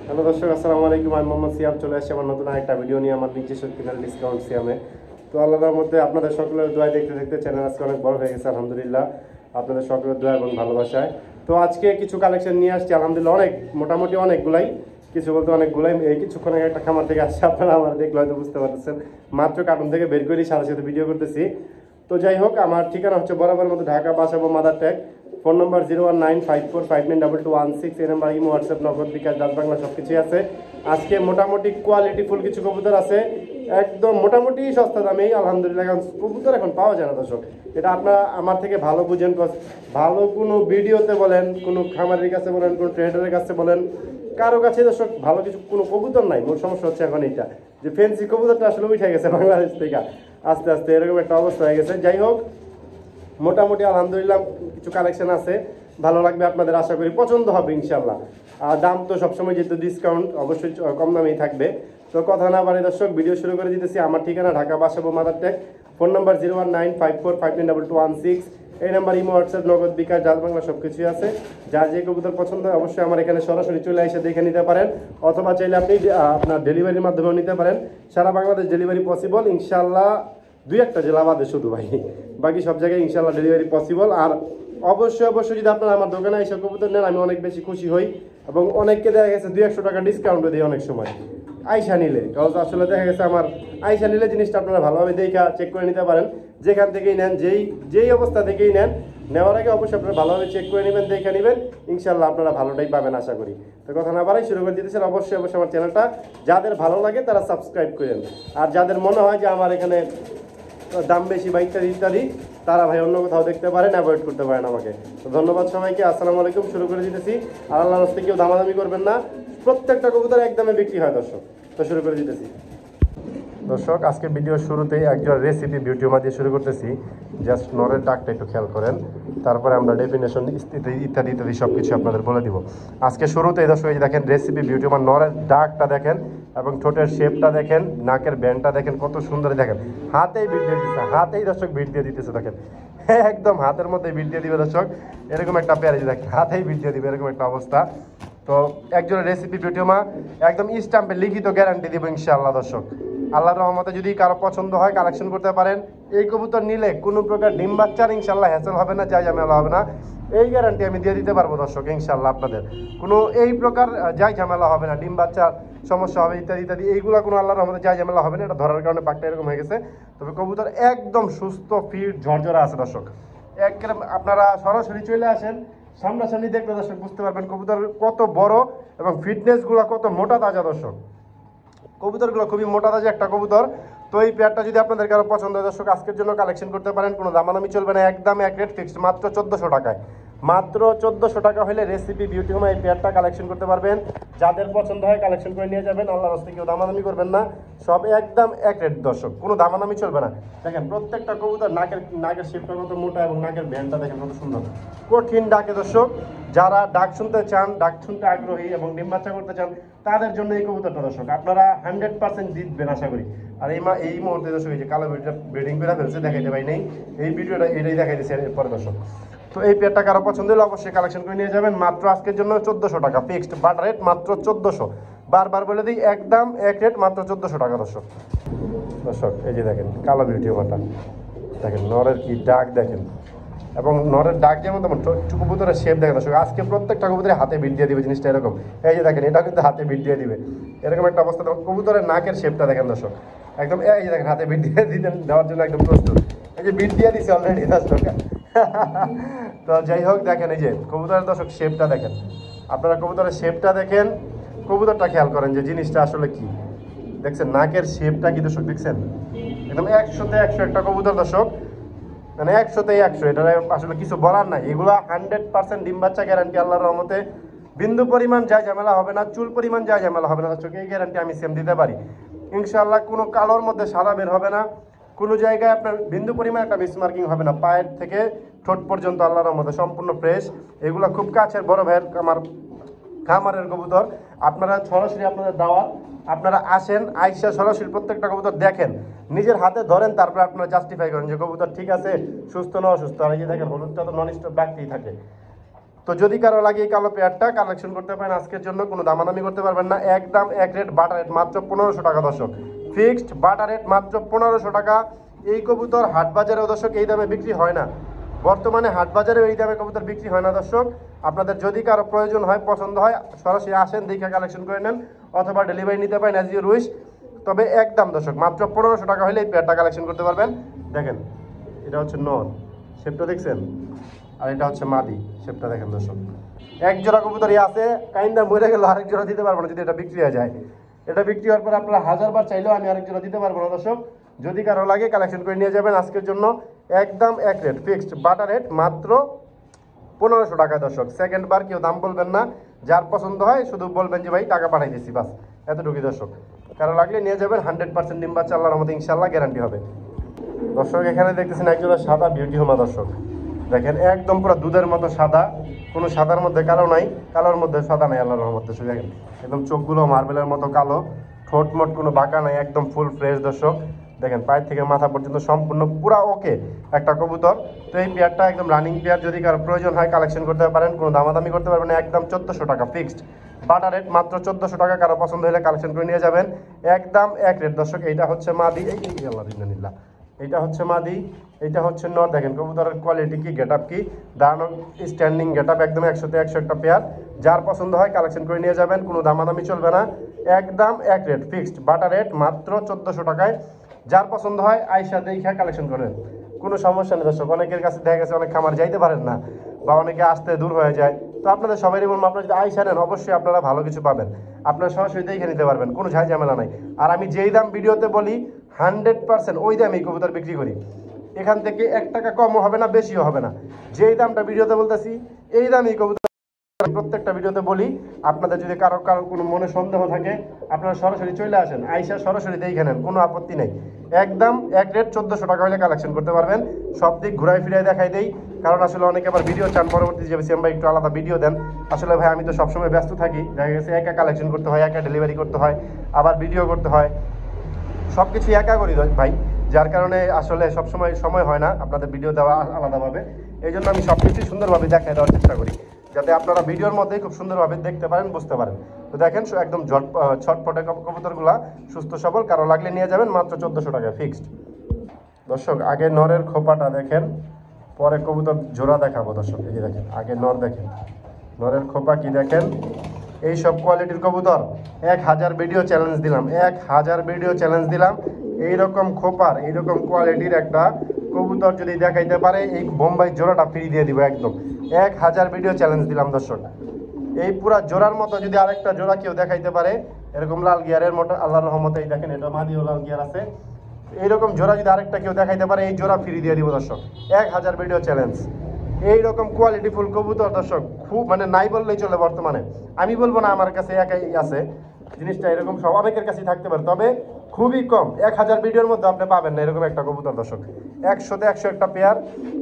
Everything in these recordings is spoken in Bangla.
হ্যালো দর্শক, আসসালামু আলাইকুম। আমি মোহাম্মদ সিয়াম চলে আসছি আমার নতুন একটা ভিডিও নিয়ে আমার নিজস্ব চ্যানেল ডিসকাউন্ট সিয়ামে। তো আল্লাহর মধ্যে আপনাদের সকলের দোয়া দেখতে দেখতে চ্যানেল আজকে অনেক বড় হয়ে গেছে আলহামদুলিল্লাহ, আপনাদের সকলের দোয়া এবং ভালোবাসায়। তো আজকে কিছু কালেকশন নিয়ে আসছি আলহামদুলিল্লাহ, অনেক মোটামুটি অনেকগুলাই, কিছু বলতে অনেকগুলাই। এই কিছুক্ষণ আগে একটা খামার থেকে আসছে, আপনারা আমার দেখলে হয়তো বুঝতে পারতেছেন, মাত্র কার্টুন থেকে বের করেই সাথে সাথে ভিডিও করতেছি। তো যাই হোক, আমার ঠিকানা হচ্ছে বরাবর মতো ঢাকা বাসাবো মাদার ট্যাগ। ফোন নম্বর 01954592216। এই নাম্বার ইমো, হোয়াটসঅ্যাপ, নগদ, বিকাশ, ডাক বাংলা সব কিছুই আছে। আজকে মোটামুটি কোয়ালিটি ফুল কিছু কবুতর আছে, একদম মোটামুটি সস্তা দামে আলহামদুলিল্লাহ। কারণ কবুতর এখন পাওয়া যায় না দর্শক, এটা আপনারা আমার থেকে ভালো বুঝেন। ভালো কোনো ভিডিওতে বলেন, কোনো খামারের কাছে বলেন, কোনো ট্রেডারের কাছে বলেন, কারো কাছে দর্শক ভালো কিছু কোনো কবুতর নাই। মোট সমস্যা হচ্ছে এখন এইটা যে ফেন্সি কবুতরটা আসলে উঠে গেছে বাংলাদেশ থেকে আস্তে আস্তে, এরকম একটা অবস্থা হয়ে গেছে। যাই হোক, মোটামুটি আলহামদুলিল্লাহ কিছু কালেকশন আছে, ভালো লাগবে আপনাদের, আশা করি পছন্দ হবে ইনশাল্লাহ। আর দাম তো সবসময় যেহেতু ডিসকাউন্ট, অবশ্যই কম দামেই থাকবে। তো কথা না বাড়ি দর্শক, ভিডিও শুরু করে দিতেছি। আমার ঠিকানা ঢাকা বাসাবো মাদার ট্যাগ। Phone number 01954592216। এই নাম্বার ইমো, হোয়াটসঅ্যাপ, নগদ, বিকাশ, ডাক বাংলা সব কিছুই আছে। যার যে কবুতর পছন্দ হয় অবশ্যই আমার এখানে সরাসরি চলে এসে দেখে নিতে পারেন, অথবা চাইলে আপনি আপনার ডেলিভারির মাধ্যমেও নিতে পারেন। সারা বাংলাদেশ ডেলিভারি পসিবল ইনশাল্লাহ, দুই একটা জেলা বাদে শুধু ভাই, বাকি সব জায়গায় ইনশাল্লাহ ডেলিভারি পসিবল। আর অবশ্যই অবশ্যই যদি আপনারা আমার দোকানে এসে কবুতর নেন, আমি অনেক বেশি খুশি হই এবং অনেককে দেখা গেছে 200 টাকা ডিসকাউন্টও দিই অনেক সময় আইসা নিলে। কারণ আসলে দেখা গেছে আমার আইসা নিলে জিনিসটা আপনারা ভালোভাবে দেখা চেক করে নিতে পারেন, যেখান থেকেই নেন, যেই অবস্থা থেকেই নেন, নেওয়ার আগে অবশ্যই আপনারা ভালোভাবে চেক করে নেবেন, দেখে নেবেন, ইনশাল্লাহ আপনারা ভালোটাই পাবেন আশা করি। তো কথা না বাড়াই শুরু করে দিতেছেন। অবশ্যই অবশ্যই আমার চ্যানেলটা যাদের ভালো লাগে তারা সাবস্ক্রাইব করেন, আর যাদের মনে হয় যে আমার এখানে দাম বেশি বা ইত্যাদি ইত্যাদি, তারা ভাই অন্য কোথাও দেখতে পারেন, অ্যাভয়েড করতে পারেন আমাকে। তো ধন্যবাদ সবাইকে, আসসালামু আলাইকুম। শুরু করে দিতেছি। আর আল্লাহর রাস্তায় কেউ দামাদামি করবেন না, প্রত্যেকটা কবুতর একদমে বিক্রি হয় দর্শক। তো শুরু করে দিতেছি দর্শক। আজকে ভিডিওর শুরুতেই একজন রেসিপি ভিডিও দিয়ে শুরু করতেছি। জাস্ট নরের ডাকটা একটু খেয়াল করেন, তারপরে আমরা ডেফিনেশন ইত্যাদি ইত্যাদি সব কিছু আপনাদের বলে দিব। আজকে শুরুতেই দর্শক এই দেখেন রেসিপি ভিডিও, নরের ডাকটা দেখেন এবং ঠোঁটের শেপটা দেখেন, নাকের ব্যান্ডটা দেখেন কত সুন্দর। দেখেন হাতেই বিট দিয়ে দিতেছে, হাতেই দর্শক বিট দিয়ে দিতেছে দেখেন, একদম হাতের মধ্যে বিট দিয়ে দিবে দর্শক। এরকম একটা প্যারেজ দেখেন, হাতেই বিট দিয়ে দিবে, এরকম একটা অবস্থা। তো একজনের রেসিপি ভিডিও একদম স্ট্যাম্পে লিখিত গ্যারান্টি দিব ইনশাআল্লাহ দর্শক। আল্লাহর রহমতে যদি কারো পছন্দ হয় কালেকশন করতে পারেন। এই কবুতর নিলে কোনো প্রকার ডিম বাচ্চার ইনশাল্লাহ হ্যাসেল হবে না, যাই ঝামেলা হবে না, এই গ্যারান্টি আমি দিয়ে দিতে পারবো দর্শক ইনশাল্লাহ। আপনাদের কোনো এই প্রকার যাই ঝামেলা হবে না, ডিম বাচ্চার সমস্যা হবে ইত্যাদি ইত্যাদি, এইগুলো কোনো আল্লাহর রহমতে যাই ঝামেলা হবে না। এটা ধরার কারণে পাকটা এরকম হয়ে গেছে, তবে কবুতর একদম সুস্থ, ফিট, ঝরঝরা আছে দর্শক। একদম আপনারা সরাসরি চলে আসেন, সামনাসামনি দেখলে দর্শক বুঝতে পারবেন কবুতর কত বড় এবং ফিটনেসগুলো কত মোটা তাজা দর্শক। কবুতরগুলো খুবই মোটা তাজা একটা কবুতর। তো এই পেয়ারটা যদি আপনাদের কারো পছন্দ হয় দর্শক, আজকের জন্য কালেকশন করতে পারেন, কোনো দামাদামি চলবে না, একদম এক রেট ফিক্সড, মাত্র 1400 টাকায়। মাত্র 1400 টাকা হলে রেসিপি বিউটি হোম এই পেয়ারটা কালেকশন করতে পারবেন। যাদের পছন্দ হয় কালেকশন করে নিয়ে যাবেন, আল্লাহর রাস্তায় কেউ দামাদামি করবেন না, সব একদম এক রেট দর্শক, কোনো দামাদামি চলবে না। দেখেন প্রত্যেকটা কবুতর নাকের শেপটা কত মোটা এবং নাকের ভ্যানটা দেখেন কত সুন্দর, কঠিন ডাকে দর্শক। যারা ডাক শুনতে চান, ডাক শুনতে আগ্রহী এবং ডিম বাচ্চা করতে চান, তাদের জন্য এই কবুতরটা দর্শক আপনারা 100% জিতবেন আশা করি। আর এই মুহূর্তে দর্শক এই যে কালো বেড়িটা ব্রিডিং করে ফেলছে, দেখাইতে পাই নেই, এই ভিডিওটা এটাই দেখাই দিচ্ছে এরপরে দর্শক। তো এই পেয়ারটা কারো পছন্দ হলে অবশ্যই কালেকশন করে নিয়ে যাবেন, মাত্র আজকের জন্য 1400 টাকা ফিক্সড, বাট রেট মাত্র 1400। বারবার বলে দিই, একদম এক রেট, মাত্র 1400 টাকা দর্শক। দর্শক এই যে দেখেন কালো বিউটি ওভারটা দেখেন, নরের কি ডাক দেখেন, এবং নরের ডাক যেমন তেমন কবুতরের শেপ দেখেন দর্শক। আজকে প্রত্যেকটা কবুতরের হাতে বিট দিয়ে দিবে জিনিসটা এরকম, এই যে দেখেন এটাও কিন্তু হাতে বিট দিয়ে দিবে, এরকম একটা অবস্থা। কবুতরের নাকের শেপটা দেখেন দর্শক, একদম এই যে দেখেন হাতে বিট দিয়ে দেওয়ার জন্য একদম প্রস্তুত, এই যে বিট দিয়ে দিচ্ছে অলরেডি দর্শক। তো যাই হোক দেখেন এই যে কবুতরের দর্শক শেপটা দেখেন, আপনারা কবুতরের শেপটা দেখেন, কবুতরটা খেয়াল করেন যে জিনিসটা আসলে কি দেখছেন, নাকের শেপটা কি দর্শক দেখছেন, একদম 100-তে 100 একটা কবুতর দর্শক, মানে 100-তে 100, এটা আসলে কিছু বলার নাই। এগুলো 100% ডিম বাচ্চা গ্যারান্টি আল্লাহর রহমতে, বিন্দু পরিমাণ যায় ঝামেলা হবে না, চুল পরিমাণ যায় ঝামেলা হবে না দর্শক, এই গ্যারান্টি আমি সেম দিতে পারি ইনশাআল্লাহ। কোনো কালোর মধ্যে সাদা বের হবে না, কোনো জায়গায় আপনার বিন্দু পরিমাণ একটা মিসমার্কিং হবে না, পায়ের থেকে ঠোঁট পর্যন্ত আল্লাহর রহমতে সম্পূর্ণ ফ্রেশ। এগুলো খুব কাছের বড় ভাইয়ের আমার খামারের কবুতর, আপনারা সরাসরি আপনাদের দাওয়াত, আপনারা আসেন, আইসা সরাসরি প্রত্যেকটা কবুতর দেখেন, নিজের হাতে ধরেন, তারপরে আপনারা জাস্টিফাই করেন যে কবুতর ঠিক আছে, সুস্থ না অসুস্থ। আর এই যে দেখেন হলুদটা তো নন স্টপ ডাকতেই থাকে, তো যদি কারো লাগে এই কালো পেয়ারটা কালেকশন করতে পারেন আজকের জন্য, কোনো দামাদামি করতে পারবেন না, একদম এক রেট বাটার রেট মাত্র 1500 টাকা দর্শক, ফিক্সড বাটার রেট মাত্র 1500 টাকা। এই কবুতর হাট বাজারেও দর্শক এই দামে বিক্রি হয় না, বর্তমানে হাট বাজারেও এই দামে কবুতর বিক্রি হয় না দর্শক। আপনাদের যদি কারো প্রয়োজন হয়, পছন্দ হয়, সরাসরি আসেন, দেখে কালেকশন করে নেন, অথবা ডেলিভারি নিতে পারেন অ্যাজ ইউর উইশ। তবে একদম দর্শক মাত্র 1500 টাকা হলে এই পেয়ারটা কালেকশন করতে পারবেন। দেখেন এটা হচ্ছে নর, শেপটা দেখছেন, আর এটা হচ্ছে মাদি, শেপটা দেখেন দর্শক। এক জোড়া কবুতরই আছে, কাইন্দা মরে গেল, আরেক জোড়া দিতে পারবো না যদি এটা বিক্রি হয়ে যায়। এটা বিক্রি হওয়ার পর আপনারা 1000 বার চাইলেও আমি আরেক জোড়া দিতে পারবো না দর্শক। যদি কারো লাগে কালেকশন করে নিয়ে যাবেন আজকের জন্য, একদম এক রেট ফিক্সড বাটার রেট মাত্র 1500 টাকা দর্শক। সেকেন্ড বার কেউ দাম বলবেন না, যার পছন্দ হয় শুধু বলবেন যে ভাই টাকা পাঠাই দিচ্ছি, বাস এতটুকুই দর্শক। কারো লাগলে নিয়ে যাবেন, 100% ডিম বাচ্চা আল্লাহর রহমতে ইনশাআল্লাহ গ্যারান্টি হবে দর্শক। এখানে দেখতেছেন একজোড়া সাদা বিউটি হোমা দর্শক, দেখেন একদম পুরো দুধের মতো সাদা, কোনো সাদার মধ্যে কালো নাই, কালোর মধ্যে সাদা নাই আল্লাহর রহমতে। দেখেন একদম চোখগুলো মার্বেলের মতো কালো, ঠোঁট মোট কোনো বাঁকা নাই, একদম ফুল ফ্রেশ দর্শক। দেখেন পায়ের থেকে মাথা পর্যন্ত সম্পূর্ণ পুরা ওকে একটা কবুতর। তো এই পেয়ারটা একদম রানিং পেয়ার, যদি কারো প্রয়োজন হয় কালেকশন করতে পারেন, কোনো দামাদামি করতে পারবেন না, একদম 1400 টাকা ফিক্সড বাটার রেট মাত্র 1400 টাকা। কারো পছন্দ হলে কালেকশন করে নিয়ে যাবেন, একদম এক রেট দর্শক। এইটা হচ্ছে মাদি, আল্লাহ, এইটা হচ্ছে মাদি, এইটা হচ্ছে নর। দেখেন কবুতরের কোয়ালিটি কি, গেট আপ কি, দাঁড়ানো স্ট্যান্ডিং গেট আপ, একদম 100তে 100 একটা পেয়ার। যার পছন্দ হয় কালেকশন করে নিয়ে যাবেন, কোনো দামাদামি চলবে না, একদম এক রেট ফিক্সড বাটার রেট মাত্র 1400 টাকায়। যার পছন্দ হয় আইসা দেখা কালেকশন করেন, কোনো সমস্যা নেই দর্শক। অনেকের কাছে দেখা গেছে অনেক খামার যাইতে পারেন না, বা অনেকে আসতে দূর হয়ে যায়, তো আপনাদের সবারই বলবো আপনারা যদি আইসা নেন অবশ্যই আপনারা ভালো কিছু পাবেন, আপনারা সরাসরি দেখে নিতে পারবেন, কোনো ঝামেলা নাই। আর আমি যেই দাম ভিডিওতে বলি 100% ওই দামে এই কবুতর বিক্রি করি, এখান থেকে 1 টাকা কমও হবে না, বেশিও হবে না। যেই দামটা ভিডিওতে বলতেছি এই দামই কবুতর প্রত্যেকটা ভিডিওতে বলি। আপনাদের যদি কারো কোনো মনে সন্দেহ থাকে আপনারা সরাসরি চলে আসেন, আইসা সরাসরি দেখে নেন, কোনো আপত্তি নেই। একদম এক রেট 1400 টাকা হলে কালেকশন করতে পারবেন। সব দিক ঘুরাই ফিরাই দেখাই দেই, কারণ আসলে অনেকে আবার ভিডিও চান পরবর্তী যে সিএম ভাই একটু আলাদা ভিডিও দেন। আসলে ভাই আমি তো সবসময় ব্যস্ত থাকি, দেখা গেছে একা কালেকশন করতে হয়, একা ডেলিভারি করতে হয়, আবার ভিডিও করতে হয়, সব কিছু একা করি ভাই, যার কারণে আসলে সবসময় সময় হয় না আপনাদের ভিডিও দেওয়া আলাদাভাবে। এই জন্য আমি সব কিছুই সুন্দরভাবে দেখাই দেওয়ার চেষ্টা করি, যাতে আপনারা ভিডিওর মধ্যেই খুব সুন্দরভাবে দেখতে পারেন, বুঝতে পারেন। তো দেখেন একদম ছটফটে কবুতরগুলা সুস্থ সবল, কারো লাগলে নিয়ে যাবেন মাত্র 1400 টাকা ফিক্সড দর্শক। আগে নরের খোপাটা দেখেন, পরে কবুতর জোড়া দেখাবো দর্শক। এই যে দেখেন আগে নর দেখেন, নরের খোপা কি দেখেন, এই সব কোয়ালিটির কবুতর 1000 ভিডিও চ্যালেঞ্জ দিলাম, 1000 ভিডিও চ্যালেঞ্জ দিলাম। এইরকম খোপার এইরকম কোয়ালিটির একটা কবুতর যদি দেখাইতে পারে এই বোম্বাই জোড়াটা ফ্রি দিয়ে দিব একদম, 1000 ভিডিও চ্যালেঞ্জ দিলাম দর্শক। এই পুরা জোড়ার মতো যদি আরেকটা জোড়া কেউ দেখাইতে পারে এরকম লাল গিয়ারের মতো, আল্লাহর রহমতে এই দেখেন এটা মাদিও লাল গিয়ার আছে, এইরকম জোড়া যদি আরেকটা কেউ দেখাইতে পারে এই জোড়া ফ্রি দিয়ে দিব দর্শক, 1000 ভিডিও চ্যালেঞ্জ। এইরকম কোয়ালিটিফুল কবুতর দর্শক খুব মানে নাই বললেই চলে বর্তমানে। আমি বলবো না আমার কাছে একাই আছে জিনিসটা, এরকম সব অনেকের কাছেই থাকতে পারে, তবে খুবই কম, 1000 ভিডিওর মধ্যে আপনি পাবেন না এরকম একটা কবুতর দর্শক। 100তে 100 একটা পেয়ার,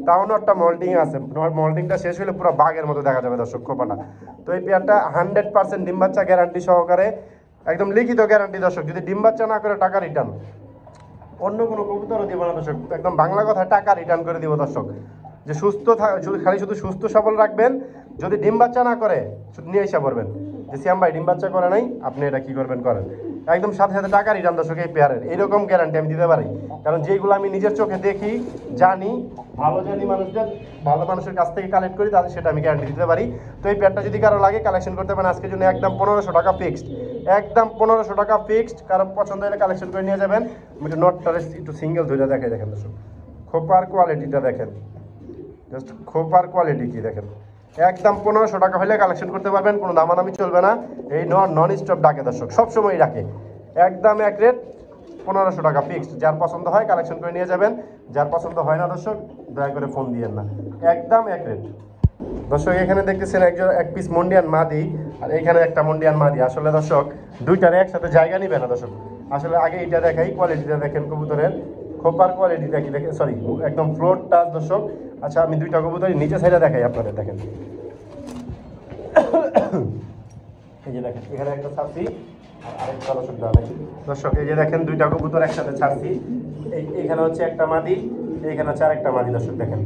তাও একটা মল্টিং আছে, মল্টিংটা শেষ হলে পুরো বাঘের মতো দেখা যাবে দর্শক খোপাটা। তো এই পেয়ারটা 100% ডিম বাচ্চা গ্যারান্টি সহকারে, একদম লিখিত গ্যারান্টি দর্শক। যদি ডিম বাচ্চা না করে টাকা রিটার্ন, অন্য কোনো কবুতরও দিব না দর্শক, একদম বাংলা কথা টাকা রিটার্ন করে দিব দর্শক। যে সুস্থ খালি শুধু সুস্থ সবল রাখবেন, যদি ডিম বাচ্চা না করে শুধু নিয়ে এসে পড়বেন যে শ্যাম ভাই ডিম বাচ্চা করে নাই, আপনি এটা কি করবেন করেন, একদম সাথে সাথে টাকা রিটার্ন দর্শক। এই পেয়ারের এইরকম গ্যারান্টি আমি দিতে পারি, কারণ যেগুলো আমি নিজের চোখে দেখি জানি, ভালো জানি মানুষদের, ভালো মানুষের কাছ থেকে কালেক্ট করি, তাদের সেটা আমি গ্যারান্টি দিতে পারি। তো এই পেয়ারটা যদি কারো লাগে কালেকশন করতে পারেন আজকের জন্য একদম 1500 টাকা ফিক্সড, একদম 1500 টাকা ফিক্সড। কারো পছন্দ হলে কালেকশন করে নিয়ে যাবেন। আমি একটু নটটা একটু সিঙ্গেল ধরে দেখাই, দেখেন দর্শক খোপার কোয়ালিটিটা দেখেন, জাস্ট খোপার কোয়ালিটি কি দেখেন, একদম 1500 টাকা হলে কালেকশন করতে পারবেন, কোনো দামাদামি চলবে না। এই নন স্টপ ডাকে দর্শক, সবসময় ডাকে, একদম এক রেট 1500 টাকা ফিক্সড। যার পছন্দ হয় কালেকশন করে নিয়ে যাবেন, যার পছন্দ হয় না দর্শক দয়া করে ফোন দিয়েন না, একদম এক রেট দর্শক। এখানে দেখতেছেন এক পিস মন্ডিয়ান মাদি, আর এখানে একটা মন্ডিয়ান মাদি। আসলে দর্শক দুইটার একসাথে জায়গা নিবে না দর্শক, আসলে আগে এইটা দেখাই, কোয়ালিটিটা দেখেন কবুতরের, খোপার কোয়ালিটিটা কি দেখেন, সরি একদম ফ্লোর টাচ দর্শক। আচ্ছা আমি দুইটা কবুতরই নিচে সাইডে দেখাই আপনাদের, দেখেন এই যে দেখেন এখানে একটা ছাড়ছি আর আরেকটা দর্শক দাঁড়াই দর্শক, এই যে দেখেন দুইটা কবুতর একসাথে ছাড়ছি, এইখানে হচ্ছে একটা মাদি, এইখানে হচ্ছে আরেকটা মাদি দর্শক দেখেন,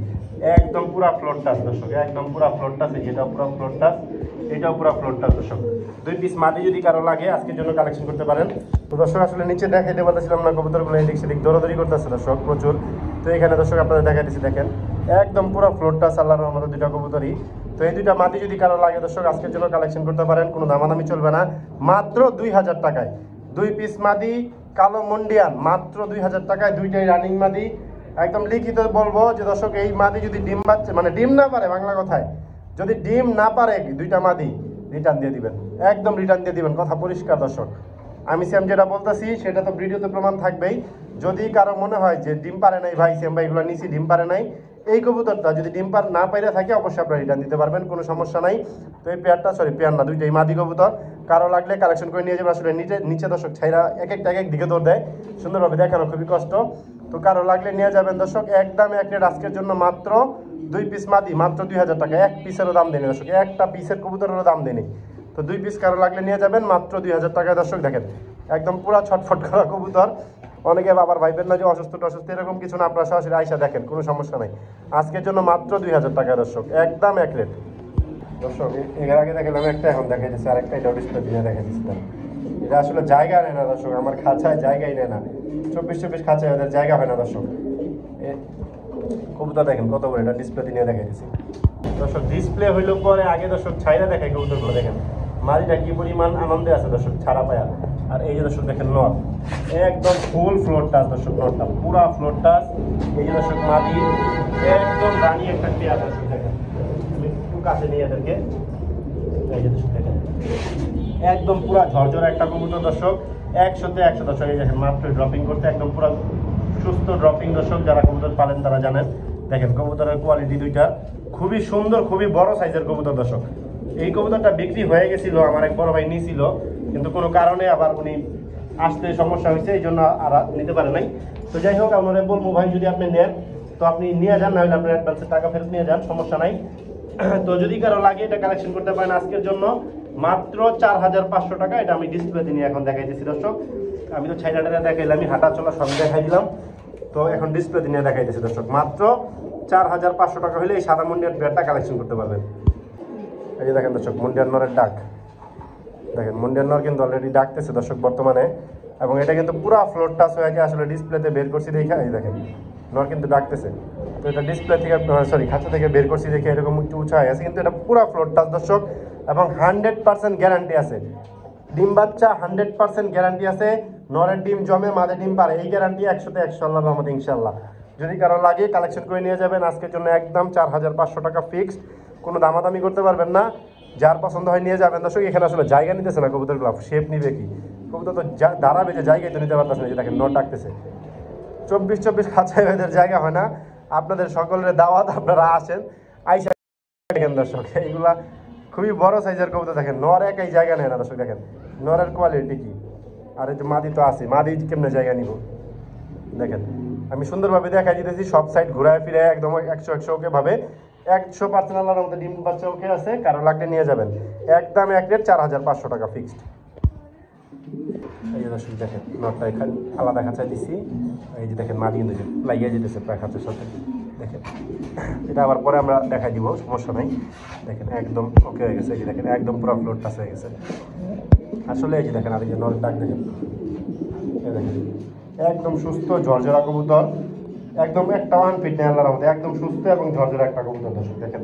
একদম পুরা ফ্লোর টাচ দর্শক, একদম পুরা ফ্লোর টাচ, এটা পুরা ফ্লোর টাচ, এটাও পুরা ফ্লোর টাচ দর্শক। 2 পিস মাদি যদি কারো লাগে আজকের জন্য কালেকশন করতে পারেন। তো দর্শক আসলে নিচে দেখাইতে পারতেছিলাম না, কবুতরগুলো এদিক সেদিক দৌড়াদৌড়ি করতেছে দর্শক প্রচুর। তো এখানে দর্শক আপনাদের দেখাইতেছি, দেখেন একদম পুরো ফ্লোর টাচ, আল্লাহর রহমতে 2টা কবুতরই। তো এই 2টা মাদি যদি কারো লাগে দর্শক আজকের জন্য কালেকশন করতে পারেন, কোনো দামাদামি চলবে না, মাত্র 2000 টাকায় 2 পিস মাদি কালো মন্ডিয়ান, মাত্র 2000 টাকায় 2টাই রানিং মাদি। একদম লিখিত বলবো যে দর্শক এই মাদি যদি ডিম বাচ্চা মানে ডিম না পারে, বাংলা কথায় যদি ডিম না পারে 2টা মাদি রিটার্ন দিয়ে দিবেন, একদম রিটার্ন দিয়ে দিবেন, কথা পরিষ্কার দর্শক। আমি সেম যেটা বলতেছি সেটা তো ভিডিওতে প্রমাণ থাকবেই। যদি কারো মনে হয় যে ডিম পারে নাই ভাই, সেম ভাই এগুলো নিচে ডিম পারে নাই, এই কবুতরটা যদি ডিম না পাইরে থাকে অবশ্যই আপনারা রিটার্ন দিতে পারবেন, কোনো সমস্যা নাই। তো এই পেয়ারটা পেয়ার না 2টাই মাদি কবুতর, কারো লাগলে কালেকশন করে নিয়ে যাবেন। আসলে নিচে দর্শক ছাইরা এক এক দিকে দৌড় দেয়, সুন্দরভাবে দেখানো খুবই কষ্ট। তো কারো লাগলে নিয়ে যাবেন দর্শক, একদম এক রেট আজকের জন্য, মাত্র 2 পিস মাদি মাত্র 2000 টাকা, এক পিসেরও দাম দেয়নি দর্শক, একটা পিসের কবুতরেরও দাম দেয়নি। তো 2 পিস কারো লাগলে নিয়ে যাবেন মাত্র 2000 টাকায় দর্শক। দেখেন একদম পুরা ছটফট করা কবুতর। অনেকে আবার ভাইবেন না যে অসুস্থ এরকম কিছু না, আপনারা সরাসরি আইসা দেখেন, কোনো সমস্যা নাই। আজকের জন্য মাত্র 2000 টাকায় দর্শক, একদম এক রেট দর্শক। এর আগে দেখালাম একটা, এখন দেখা যাচ্ছে আরেকটা, এটা ডিসপ্লে দিয়ে দেখা দিচ্ছিলাম। এটা আসলে জায়গা নেয় না দর্শক, আমার খাঁচায় জায়গাই নেয় না, 24 খাঁচায় ওদের জায়গা হয় না দর্শক। কবুতর দেখেন কত বড়, এটা ডিসপ্লে দিয়ে দেখা দিচ্ছি দর্শক। ডিসপ্লে হইল পরে আগে দর্শক ছাইরা দেখায় কবুতরগুলো, দেখেন মাদিটা কি পরিমাণ আনন্দে আছে দর্শক ছাড়া পায়া। আর এই যে দর্শক দেখেন নর, একদম ফুল ফ্লোর টাচ দর্শক, নরটা পুরা ফ্লোর টাচ। এই যে দর্শক মাদি একদম রানি একটা পেয়ার দর্শক, দেখেন একটু কাছে নিয়ে এদেরকে, এই যে দর্শক দেখেন একদম পুরা ঝরঝরে একটা কবুতর দর্শক, 100তে 100 দর্শক। এই দেখেন মাত্র ড্রপিং করতে একদম পুরা সুস্থ ড্রপিং দর্শক, যারা কবুতর পালেন তারা জানেন। দেখেন কবুতরের কোয়ালিটি 2টা খুবই সুন্দর, খুবই বড় সাইজের কবুতর দর্শক। এই কবুতরটা বিক্রি হয়ে গেছিল, আমার এক বড় ভাই নিয়েছিল, কিন্তু কোনো কারণে আবার উনি আসতে সমস্যা হয়েছে, এই জন্য আর নিতে পারে নাই। তো যাই হোক, আপনারা বলবো ভাই যদি আপনি নেন তো আপনি নিয়ে যান, না হলে আপনার অ্যাডভান্সের টাকা ফেরত নিয়ে যান, সমস্যা নাই। তো যদি কারো লাগে এটা কালেকশন করতে পারেন আজকের জন্য মাত্র 4500 টাকা। এটা আমি ডিসপ্লেতে নিয়ে এখন দেখাইতেছি দর্শক। আমি তো ছাইরাটা দেখাইলাম, আমি হাঁটা চলা সব দেখাই দিলাম, তো এখন ডিসপ্লেতে নিয়ে দেখাইতেছি দর্শক। মাত্র 4500 টাকা হলে এই সাদা মুন্ডিয়ান পেয়ারটা কালেকশন করতে পারবেন। এই যে দেখেন দর্শক মুন্ডিয়ান নরের ডাক, দেখেন মুন্ডিয়ান নর কিন্তু অলরেডি ডাকতেছে দর্শক বর্তমানে, এবং এটা কিন্তু পুরো ফ্লোর টাচ হয়ে গিয়ে আসলে ডিসপ্লেতে বের করছি দেখে, এই দেখেন নর কিন্তু ডাকতেছে। তো এটা ডিসপ্লে থেকে খাঁচা থেকে বের করছি দেখে এরকম একটু উঁচা হয়ে আছে, কিন্তু এটা পুরো ফ্লোর টাচ দর্শক, এবং 100% গ্যারান্টি আছে। ডিম বাচ্চা 100% গ্যারান্টি আছে, নরের ডিম জমে মাঝে ডিম পারে, এই গ্যারান্টি 100তে 100 আল্লাহর রহমতে ইনশাল্লাহ। যদি কারো লাগে কালেকশন করে নিয়ে যাবেন আজকের জন্য, একদম 4500 টাকা ফিক্সড, কোনো দামাদামি করতে পারবেন না। যার পছন্দ হয় নিয়ে যাবেন দর্শক। এখানে আসলে জায়গা নিতেছে না কবুতরগুলো, শেপ নিবে কি, কবুতর তো দাঁড়াবে যে জায়গায় তো নিতে পারতেছে না। যে দেখেন নর ডাকতেছে, 24 খাঁচায় এদের জায়গা হয় না। আপনাদের সকলের দাওয়াত, আপনারা আসেন আইসা দেখেন দর্শক, এইগুলা খুবই বড় সাইজের কবুতর। দেখেন নর একাই জায়গা নেয় না দর্শক, দেখেন নরের কোয়ালিটি কি। আর এই যে মাদি তো আছে, মাদি কেমনে জায়গা নিব দেখেন। আমি সুন্দরভাবে দেখাই দিতেছি, সব সাইড ঘুরায় ফিরে একদম 100 ওকে ভাবে, 100% আল্লাহর রহমতে ডিম বাচ্চা ওকে আছে। কারো লাগলে নিয়ে যাবেন, একদম এক রেট 4500 টাকা ফিক্সড। এই যে দর্শক দেখেন নটটা এখানে আলাদা খাঁচায় দিছি, এই যে দেখেন মাদি কিন্তু লাগিয়ে যেতেছে প্রায় খাঁচার সাথে, দেখেন এটা আবার পরে আমরা দেখাই দিব, সমস্যা নাই। দেখেন একদম ওকে হয়ে গেছে, এই যে দেখেন একদম পুরো ফ্লোর টাচ হয়ে গেছে আসলে। এই যে দেখেন আর এই যে নরের ডাক দেখেন, দেখেন একদম সুস্থ ঝরঝরা কবুতর, একদম একটা আনফিট নেই আল্লাহর রহমতে, একদম সুস্থ এবং ঝরঝরা একটা কবুতর দর্শক। দেখেন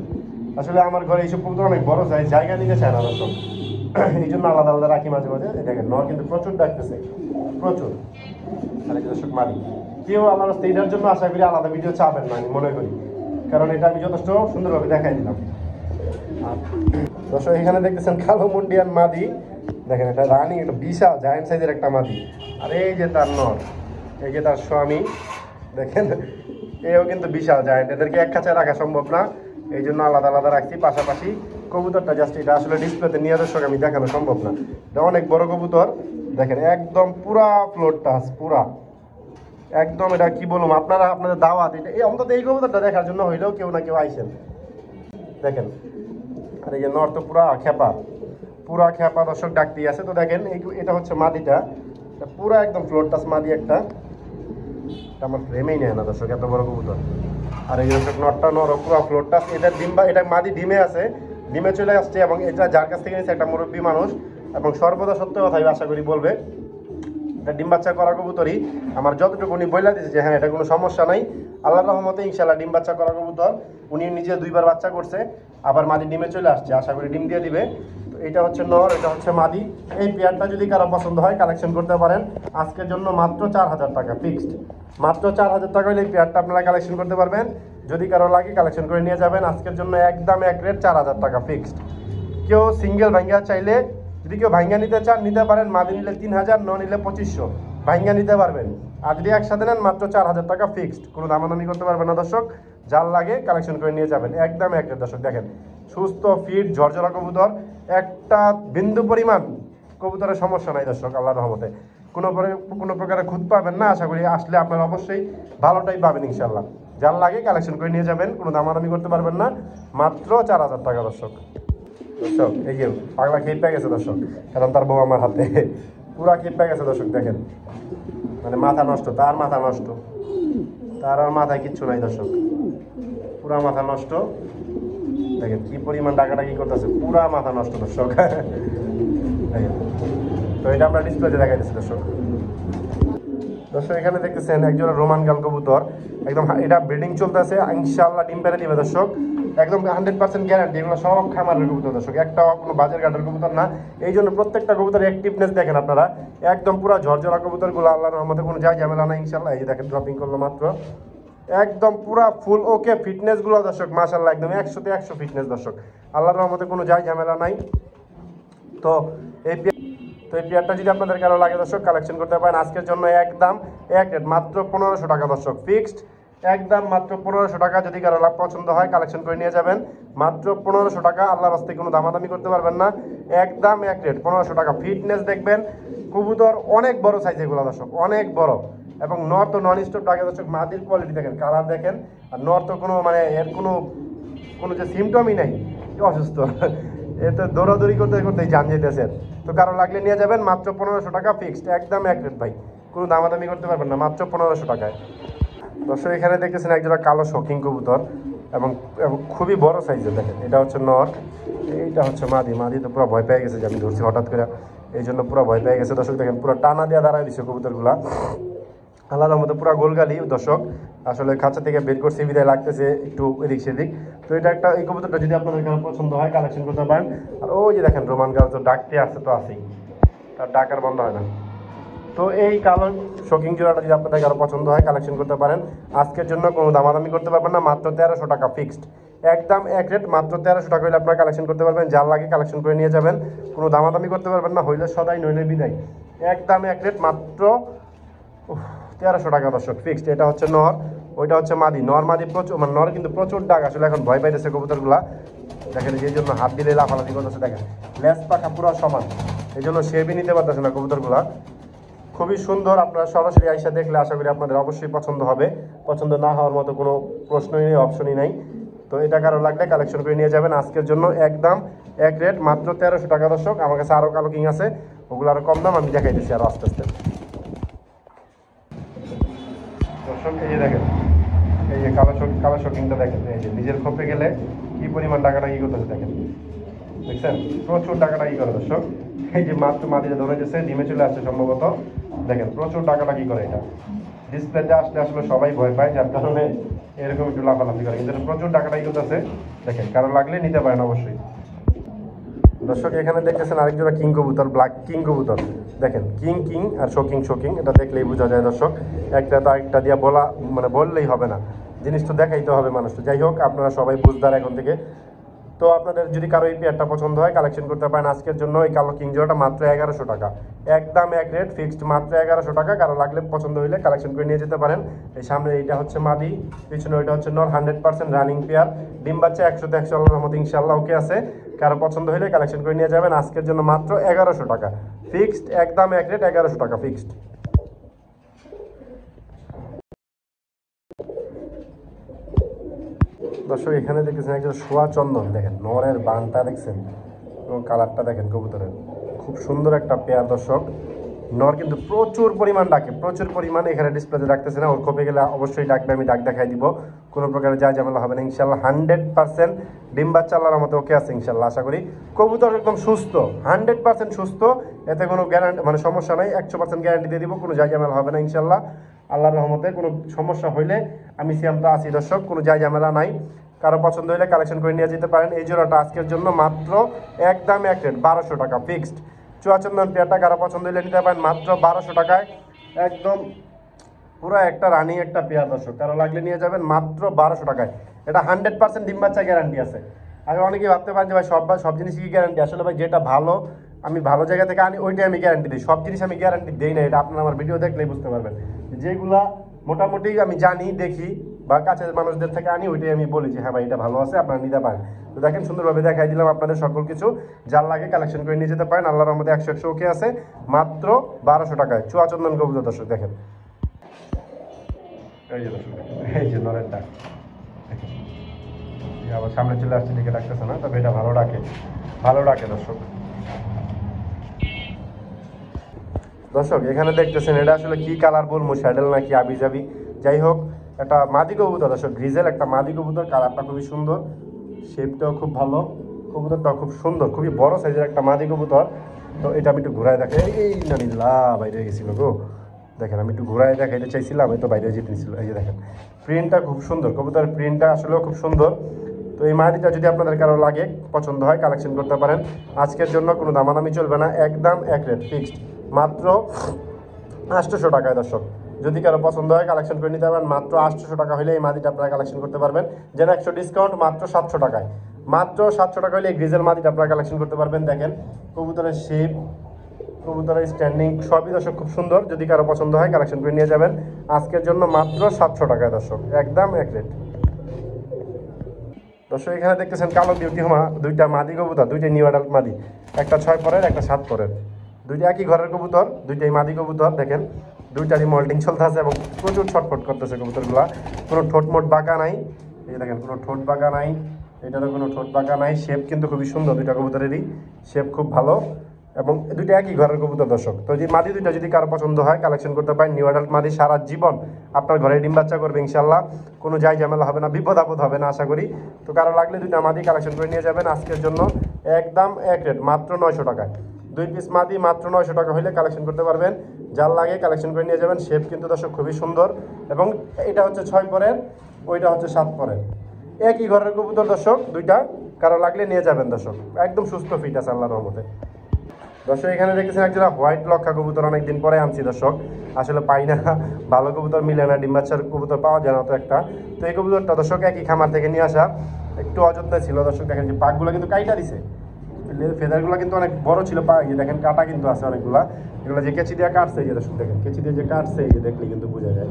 আসলে আমার ঘরে এইসব কবুতর অনেক বড় চাই, জায়গা নিতে চায় না দর্শক, এই জন্য আলাদা আলাদা রাখি মাঝে মাঝে। দেখেন নর কিন্তু প্রচুর ডাকতেছে, প্রচুর। আর এই দর্শক মালিক কেউ আমার এইটার জন্য আশা করি আলাদা ভিডিও চাবেন না, আমি মনে করি, কারণ এটা আমি যথেষ্ট সুন্দরভাবে দেখাই দিলাম। আর দর্শক এখানে দেখতেছেন কালো মুন্ডিয়ান মাদি, দেখেন এটা রানি, একটা বিশাল জায়ান্ট সাইজের একটা মাদি। আর এই যে তার নর, এই যে তার স্বামী, দেখেন এও কিন্তু বিশাল জায়ান্ট, এদেরকে এক খাঁচায় রাখা সম্ভব না, এই জন্য আলাদা আলাদা রাখছি পাশাপাশি। কবুতরটা জাস্ট এটা আসলে ডিসপ্লেতে নিয়ে দর্শক আমি দেখানো সম্ভব না, এটা অনেক বড় কবুতর। দেখেন একদম পুরা ফ্লোর টাচ, পুরা একদম, এটা কি বলুন আপনারা, আপনাদের দাওয়াত এটা, এই অন্তত এই কবুতরটা দেখার জন্য হইলেও কেউ না কেউ আইসেন। দেখেন আর এই যে নর তো পুরা খেপা, পুরা খেপা দর্শক ডাক দিয়ে আছে। তো দেখেন এটা হচ্ছে মাদিটা, পুরা একদম ফ্লোর টাচ মাদি একটা। আমার ফ্রেমেই নেয় না দর্শক, এত বড় কবুতর। আর এই দর্শক নটটা পুরো ফ্লোরটা, এটার এটা মাদি ডিমে আছে, ডিমে চলে আসছে। এবং এটা যার কাছ থেকে নিয়েছে একটা মুরব্বী মানুষ, এবং সর্বদা সত্য কথাই আশা করি বলবে। এটা ডিম বাচ্চা করা কবুতরই, আমার যতটুকু উনি বলে দিয়েছে যে হ্যাঁ এটা কোনো সমস্যা নাই, আল্লাহর রহমতে ইনশাল্লাহ ডিম বাচ্চা করা কবুতর। উনি নিজে 2বার বাচ্চা করছে, আবার মাদি ডিমে চলে আসছে, আশা করি ডিম দিয়ে দিবে। তো এটা হচ্ছে নর, এটা হচ্ছে মাদি। এই পেয়ারটা যদি কারো পছন্দ হয় কালেকশন করতে পারেন আজকের জন্য মাত্র 4000 টাকা ফিক্সড। মাত্র 4000 টাকা হলে এই পেয়ারটা আপনারা কালেকশন করতে পারবেন। যদি কারো লাগে কালেকশন করে নিয়ে যাবেন আজকের জন্য, একদম এক রেট 4000 টাকা ফিক্সড। কেউ সিঙ্গেল ভাঙ্গা চাইলে, যদি কেউ ভাঙ্গা নিতে চান নিতে পারেন, মাদি নিলে 3000, ন নিলে 2500 ভাঙ্গা নিতে পারবেন। আর যদি একসাথে নেন মাত্র 4000 টাকা ফিক্সড, কোনো দামাদামি করতে পারবেন না দর্শক। যার লাগে কালেকশন করে নিয়ে যাবেন, একদম এক রেট দর্শক। দেখেন সুস্থ ফিট ঝরঝরা কবুতর, একটা বিন্দু পরিমাণ কবুতরের সমস্যা নাই দর্শক আল্লাহর রহমতে। কোনো প্রকারে খুঁত পাবেন না, আশা করি আসলে আপনারা অবশ্যই ভালোটাই পাবেন ইনশাল্লাহ। যার লাগে কালেকশন করে নিয়ে যাবেন, কোনো দামাদামি করতে পারবেন না, মাত্র 4000 টাকা দর্শক। দর্শক এই যে পাগলা খেয়ে পেয়ে গেছে দর্শক, কারণ তার বউ আমার হাতে পুরা খেয়ে পেয়ে গেছে দর্শক। দেখেন মানে মাথা নষ্ট, তার মাথা নষ্ট, তার আর মাথায় কিচ্ছু নাই দর্শক, পুরা মাথা নষ্ট। দেখেন কি পরিমাণ ডাকাডাকি করতেছে, পুরা মাথা নষ্ট দর্শক। দেখেন তো এটা আমরা ডিসপ্লেতে দেখাইতেছি দর্শক। দর্শক এখানে দেখতেছেন একজোড়া রোমান গাল কবুতর, একদম এটা ব্রিডিং চলতেছে, ইনশাআল্লাহ ডিম পেড়ে দিবে দর্শক, একদম 100% গ্যারান্টি। এগুলো সব খামারের কবুতর দর্শক, একটা কোনো বাজার ঘাটের কবুতর না। এই জন্য প্রত্যেকটা কবুতর অ্যাক্টিভনেস দেখেন আপনারা, একদম পুরো ঝরঝরা কবুতরগুলো, আল্লাহর রহমতে কোনো যায় ঝামেলা না ইনশাআল্লাহ। এই যে দেখেন ড্রপিং করলো মাত্র, একদম পুরা ফুল ওকে ফিটনেসগুলো দর্শক মাশাআল্লাহ, একদম 100তে 100 ফিটনেস দর্শক, আল্লাহর রহমতে কোনো যায় ঝামেলা নাই। তো এই পেয়ারটা যদি আপনাদের কারো লাগে দর্শক কালেকশন করতে পারেন আজকের জন্য, একদম এক রেট মাত্র 1500 টাকা দর্শক ফিক্সড, একদম মাত্র 1500 টাকা। যদি কারো লাভ পছন্দ হয় কালেকশন করে নিয়ে যাবেন, মাত্র 1500 টাকা, আল্লাহর রাস্তায় কোনো দামাদামি করতে পারবেন না, একদম এক রেট 1500 টাকা। ফিটনেস দেখবেন, কবুতর অনেক বড় সাইজ এগুলো দর্শক, অনেক বড়। এবং নর তো নন স্টপ ডাকে দর্শক, মাদির কোয়ালিটি দেখেন, কালার দেখেন। আর নর তো কোনো মানে এর কোনো যে সিমটমই নাই অসুস্থ, এ তো দৌড়াদৌড়ি করতে করতেই জান যেতেছে। তো কারো লাগলে নিয়ে যাবেন, মাত্র 1500 টাকা ফিক্সড, একদম এক রেট ভাই, কোনো দামাদামি করতে পারবেন না, মাত্র 1500 টাকায়। দর্শক এখানে দেখতেছেন একজোড়া কালো শৌখিন কবুতর, এবং খুবই বড় সাইজের। দেখেন এটা হচ্ছে নর, এইটা হচ্ছে মাদি। মাদি তো পুরো ভয় পেয়ে গেছে যে আমি ধরছি হঠাৎ করে, এই জন্য পুরো ভয় পেয়ে গেছে দর্শক। দেখেন পুরো টানা দিয়ে দাঁড়ায় দিচ্ছে কবুতরগুলা, আল্লাহর মতো পুরো গোলগালি দর্শক। আসলে খাঁচা থেকে বের করছে বিদায় লাগতেছে একটু এদিক সেদিক। তো এটা একটা, এই কবুতরটা যদি আপনাদের কারো পছন্দ হয় কালেকশন করতে পারেন। আর ওই যে দেখেন রোমান গাল তো ডাকতে আসছে, তো আসেই, তার ডাকার বন্ধ হয় না। তো এই কালো শৌখিন জোড়াটা যদি আপনাদের কারো পছন্দ হয় কালেকশন করতে পারেন আজকের জন্য, কোনো দামাদামি করতে পারবেন না, মাত্র 1300 টাকা ফিক্সড, একদম এক রেট মাত্র 1300 টাকা হলে আপনারা কালেকশন করতে পারবেন। যার লাগে কালেকশন করে নিয়ে যাবেন, কোনো দামাদামি করতে পারবেন না, হইলে সদাই নইলে বিদায়, একদম এক রেট মাত্র 1300 টাকা দর্শক ফিক্সড। এটা হচ্ছে নর, ওইটা হচ্ছে মাদি। নর মাদি প্রচুর, মানে নর কিন্তু প্রচুর ডাক, আসলে এখন ভয় পাইতেছে কবুতরগুলা। দেখেন এই জন্য হাত দিলে লাফালাফি করতেছে, দেখেন লেজ পাখা পুরো সমান, এই জন্য সেবি নিতে পারতেছে না কবুতরগুলা। খুবই সুন্দর, আপনারা সরাসরি আইসা দেখলে আশা করি আপনাদের অবশ্যই পছন্দ হবে, পছন্দ না হওয়ার মতো কোনো প্রশ্নই নেই, অপশনই নাই। তো এটা কারো লাগলে কালেকশন করে নিয়ে যাবেন আজকের জন্য, একদম এক রেট মাত্র 1300 টাকা দর্শক। আমার কাছে আরও কালো কিং আছে, ওগুলো আরও কম দাম, আমি দেখাইতেছি আরও আস্তে আস্তে। দর্শক এই যে দেখেন, এই যে কালো শৌখিনটা দেখেন, এই যে নিজের খোপে গেলে কি পরিমাণ ডাকাডাকি করতেছে দেখেন, দেখছেন প্রচুর ডাকাডাকি করে দর্শক। এই যে মাত্র মাদিটা ধরে গেছে, ডিমে চলে আসছে সম্ভবত, দেখেন প্রচুর ডাকাডাকি করে। এটা ডিসপ্লেতে আসলে আসলে সবাই ভয় পায়, যার কারণে এরকম একটু লাফালাফি করে, কিন্তু প্রচুর ডাকাডাকি করতেছে। দেখেন কারো লাগলে নিতে পারেন অবশ্যই দর্শক। এখানে দেখতেছেন আরেক জোড়া কিং কবুতর, ব্ল্যাক কিং কবুতর। দেখেন কিং আর শোকিং, এটা দেখলেই বোঝা যায় দর্শক। একটা তো আরেকটা দিয়ে বললেই হবে না, জিনিস তো দেখাইতে হবে মানুষ। তো যাই হোক, আপনারা সবাই বুঝদার এখন থেকে। তো আপনাদের যদি কারো এই পেয়ারটা পছন্দ হয় কালেকশন করতে পারেন আজকের জন্য। এই কালো কিং জোড়াটা মাত্র 1100 টাকা, একদম এক রেট ফিক্সড, মাত্র 1100 টাকা। কারো লাগলে পছন্দ হইলে কালেকশন করে নিয়ে যেতে পারেন। এই সামনে এইটা হচ্ছে মাদি, পিছনে ওইটা হচ্ছে নর, 100% রানিং পেয়ার, ডিম বাচ্চা 100তে 100 আল্লাহর রহমতে ইনশাআল্লাহ ওকে আছে। কারো পছন্দ হইলে কালেকশন করে নিয়ে যাবেন আজকের জন্য, মাত্র 1100 টাকা ফিক্সড, একদম এক রেট 1100 টাকা ফিক্সড। দর্শক এখানে দেখতেছেন একজন সোয়া চন্দন, দেখেন নরের বানটা দেখছেন এবং কালারটা দেখেন কবুতরের, খুব সুন্দর একটা পেয়ার দর্শক। নর কিন্তু প্রচুর পরিমাণ ডাকে, প্রচুর পরিমাণে এখানে ডিসপ্লেতে ডাকতেছে না, ওর খোপে গেলে অবশ্যই ডাকবে, আমি ডাক দেখাই দিব, কোনো প্রকারের যা ঝামেলা হবে না ইনশাল্লাহ। 100% ডিম বাচ্চা আল্লাহর মতো ওকে আছে ইনশাল্লাহ। আশা করি কবুতর একদম সুস্থ, 100% সুস্থ, এতে কোনো গ্যারান্টি মানে সমস্যা নাই, 100% গ্যারান্টি দিয়ে দিব, কোনো যা ঝামেলা হবে না ইনশাল্লাহ। আল্লাহর রহমতে কোনো সমস্যা হইলে আমি সিয়াম তো আছি দর্শক, কোনো যা ঝামেলা নাই। কারো পছন্দ হলে কালেকশন করে নিয়ে যেতে পারেন। এই জোড়াটা আজকের জন্য মাত্র একদম এক রেট 1200 টাকা ফিক্সড। চুয়াচন্দন পেয়ারটা কারো পছন্দ হলে নিতে পারেন মাত্র 1200 টাকায়, একদম পুরো একটা রানিং একটা পেয়ার দর্শক, কারো লাগলে নিয়ে যাবেন মাত্র 1200 টাকায়। এটা 100% ডিম বাচ্চা গ্যারান্টি আছে। আর অনেকেই ভাবতে পারেন যে ভাই সব জিনিসই কি গ্যারান্টি, আসলে ভাই যেটা ভালো আমি ভালো জায়গা থেকে আনি ওইটাই আমি গ্যারান্টি দিই, সব জিনিস আমি গ্যারান্টি দিই না, এটা আপনারা আমার ভিডিও দেখলেই বুঝতে পারবেন। যেগুলা মোটামুটি আমি জানি দেখি বা কাছের মানুষদের থেকে আনি ওইটাই আমি বলি যে হ্যাঁ ভাই এটা ভালো আছে, আপনারা নিতে পারেন। তো দেখেন সুন্দরভাবে দেখাই দিলাম আপনাদের সকল কিছু, যার লাগে কালেকশন করে নিয়ে যেতে পারেন। আল্লাহর রহমতে 100 ওকে আছে মাত্র 1200 টাকায় চুয়াচন্দন কবুতর দর্শক। দেখেন এই যে দর্শক, এই যে নরের ডাক আবার সামনে চলে আসছে, দিকে ডাকতেছে না, তবে এটা ভালো ডাকে, ভালো ডাকে দর্শক। দর্শক এখানে দেখতেছেন এটা আসলে কি কালার বলবো, স্যাডেল নাকি আবিজাবি, যাই হোক একটা মাদি কবুতর দর্শক, গ্রিজেল একটা মাদি কবুতর, কালারটা খুবই সুন্দর, শেপটাও খুব ভালো, কবুতরটাও খুব সুন্দর, খুবই বড় সাইজের একটা মাদি কবুতর। তো এটা আমি একটু ঘুরায় দেখাই, এই নানিল্লা বাইরে গেছিল গো, দেখেন আমি একটু ঘুরায় দেখাইতে চাইছিলাম, এই তো বাইরে যেতে নিছিল। এই যে দেখেন প্রিন্টটা খুব সুন্দর, কবুতরের প্রিন্টটা আসলেও খুব সুন্দর। তো এই মাদিটা যদি আপনাদের কারো লাগে পছন্দ হয় কালেকশন করতে পারেন। আজকের জন্য কোনো দামাদামি চলবে না, একদম এক রেট ফিক্সড মাত্র 800 টাকায় দর্শক। যদি কারো পছন্দ হয় কালেকশন করে নিতে পারবেন মাত্র 800 টাকা হলে এই মাদিটা আপনারা কালেকশন করতে পারবেন। যেন 100 ডিসকাউন্ট মাত্র 700 টাকায়, মাত্র 700 টাকা হলে এই গ্রিজেল মাদিটা আপনারা কালেকশন করতে পারবেন। দেখেন কবুতরের শেপ, কবুতরের স্ট্যান্ডিং সবই দর্শক খুব সুন্দর, যদি কারো পছন্দ হয় কালেকশন করে নিয়ে যাবেন। আজকের জন্য মাত্র 700 টাকায় দর্শক, একদম এক রেট। দর্শক এখানে দেখতেছেন কালো বিউটি হোমা, দুইটা মাদি কবুতর, দুইটাই নিউ অ্যাডাল্ট মাদি, একটা 6 পরের একটা 7 পরের, দুইটা একই ঘরের কবুতর, দুইটাই মাদি কবুতর। দেখেন দুইটারই মল্টিং চলতে আছে এবং প্রচুর ছটফট করতেছে কবুতরগুলা, কোনো ঠোঁটমোট বাঁকা নাই, এই দেখেন কোনো ঠোঁট বাঁকা নাই, এটারও কোনো ঠোঁট বাঁকা নাই, শেপ কিন্তু খুবই সুন্দর, দুইটা কবুতরেরই শেপ খুব ভালো এবং দুইটা একই ঘরের কবুতর দর্শক। তো যে মাদি দুইটা যদি কারো পছন্দ হয় কালেকশন করতে পারেন, নিউ অ্যাডাল্ট মাদি, সারা জীবন আপনার ঘরে ডিম বাচ্চা করবে ইনশাল্লাহ, কোনো যাই ঝামেলা হবে না, বিপদ আপদ হবে না আশা করি। তো কারো লাগলে দুইটা মাদি কালেকশন করে নিয়ে যাবেন আজকের জন্য, একদম এক রেট মাত্র 900 টাকায়। 2 পিস মাদি মাত্র 900 টাকা হলে কালেকশন করতে পারবেন, যার লাগে কালেকশন করে নিয়ে যাবেন। শেপ কিন্তু দর্শক খুবই সুন্দর এবং এটা হচ্ছে 6 পরের, ওইটা হচ্ছে 7 পরের, একই ঘরের কবুতর দর্শক দুইটা, কারো লাগলে নিয়ে যাবেন দর্শক, একদম সুস্থ ফিট আছে আল্লাহর রহমতে। দর্শক এখানে দেখেছেন একজোড়া হোয়াইট লক্ষা কবুতর, অনেকদিন পরে আনছি দর্শক, আসলে পাই না, ভালো কবুতর মিলে না, ডিম বাচ্চার কবুতর পাওয়া যায় না তো একটা। তো এই কবুতরটা দর্শক একই খামার থেকে নিয়ে আসা, একটু অযত্নে ছিল দর্শক। দেখেন যে পাকগুলো কিন্তু কাইটা দিছে, ফেদারগুলো কিন্তু অনেক বড় ছিল, পা এই দেখেন কাটা কিন্তু আছে অনেকগুলা, এগুলো যে কেচি দিয়ে কাটছে, এই যে দর্শক দেখেন কেচি দিয়ে যে কাটছে, এই যে দেখলে কিন্তু বোঝা যায়।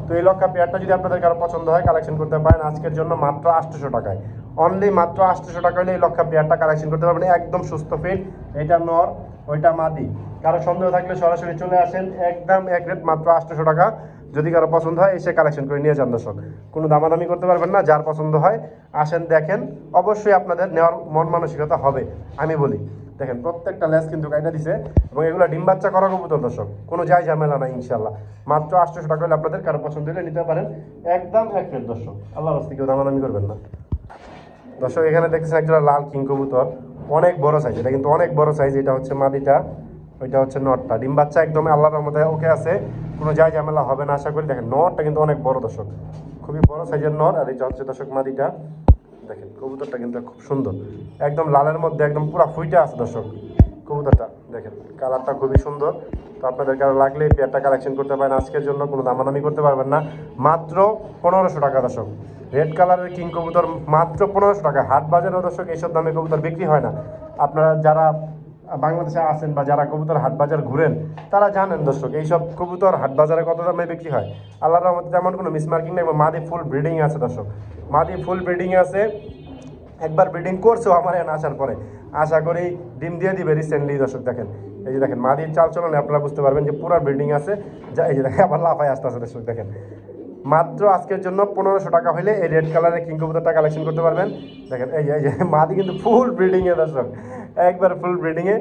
তো এই লক্ষা পেয়ারটা যদি আপনাদের কারো পছন্দ হয় কালেকশন করতে পারেন আজকের জন্য মাত্র 800 টাকায়, অনলি মাত্র 800 টাকা হলে এই লক্ষা পেয়ারটা কালেকশন করতে পারবেন, একদম সুস্থ ফিট, এটা নর ওইটা মাদি। কারো সন্দেহ থাকলে সরাসরি চলে আসেন, একদম এক রেট মাত্র 800 টাকা। যদি কারো পছন্দ হয় এসে কালেকশন করে নিয়ে যান দর্শক, কোনো দামাদামি করতে পারবেন না, যার পছন্দ হয় আসেন দেখেন, অবশ্যই আপনাদের নেওয়ার মন মানসিকতা হবে। আমি বলি দেখেন প্রত্যেকটা লেস কিন্তু কাইটা দিছে এবং এগুলো ডিম বাচ্চা করা কবুতর দর্শক, কোনো যাই ঝামেলা নাই ইনশাল্লাহ। মাত্র 800 টাকা হলে আপনাদের কারো পছন্দ হলে নিতে পারেন, একদম এক রেট দর্শক, আল্লাহর রাস্তায় কেউ দামাদামি করবেন না। দর্শক এখানে দেখতেছেন একটা লাল কিং কবুতর, অনেক বড় সাইজ, এটা কিন্তু অনেক বড় সাইজ, এটা হচ্ছে মাদিটা, ওইটা হচ্ছে নটটা, ডিম বাচ্চা একদম আল্লাহর রহমতে ওকে আছে, কোনো যাই ঝামেলা হবে না আশা করি। দেখেন নটটা কিন্তু অনেক বড় দর্শক, খুবই বড় সাইজের নট, আর এটা হচ্ছে দর্শক মাদিটা। দেখেন কবুতরটা কিন্তু খুব সুন্দর, একদম লালের মধ্যে একদম পুরো ফুইটা আছে দর্শক কবুতরটা, দেখেন কালারটা খুবই সুন্দর। তো আপনাদের কারো লাগলে এই পেয়ারটা কালেকশন করতে পারেন আজকের জন্য, কোনো দামাদামি করতে পারবেন না, মাত্র 1500 টাকা দর্শক। রেড কালারের কিং কবুতর মাত্র 1500 টাকা, হাট বাজারেও দর্শক এইসব দামে কবুতর বিক্রি হয় না। আপনারা যারা বাংলাদেশে আছেন বা যারা কবুতর হাট বাজার ঘুরেন তারা জানেন দর্শক এইসব কবুতর হাট বাজারে কত দামে বিক্রি হয়। আল্লাহর রহমতে তেমন কোনো মিসমার্কিং নেই, মাদি ফুল ব্রিডিং আছে দর্শক, মাদি ফুল ব্রিডিং আছে, একবার ব্রিডিং করছেও আমার এখানে আসার পরে, আশা করি ডিম দিয়ে দিবে রিসেন্টলি দর্শক। দেখেন এই যে দেখেন মাদির চাল চলনে আপনারা বুঝতে পারবেন যে পুরো ব্রিডিং আছে, যা এই যে দেখেন আবার লাফায় আসতে আছে দর্শক। দেখেন মাত্র আজকের জন্য 1500 টাকা হলে এই রেড কালারের কিং কবুতরটা কালেকশন করতে পারবেন। দেখেন এই যে মাদি কিন্তু ফুল ব্রিডিংয়ে দর্শক, একবার ফুল ব্রিডিংয়ে,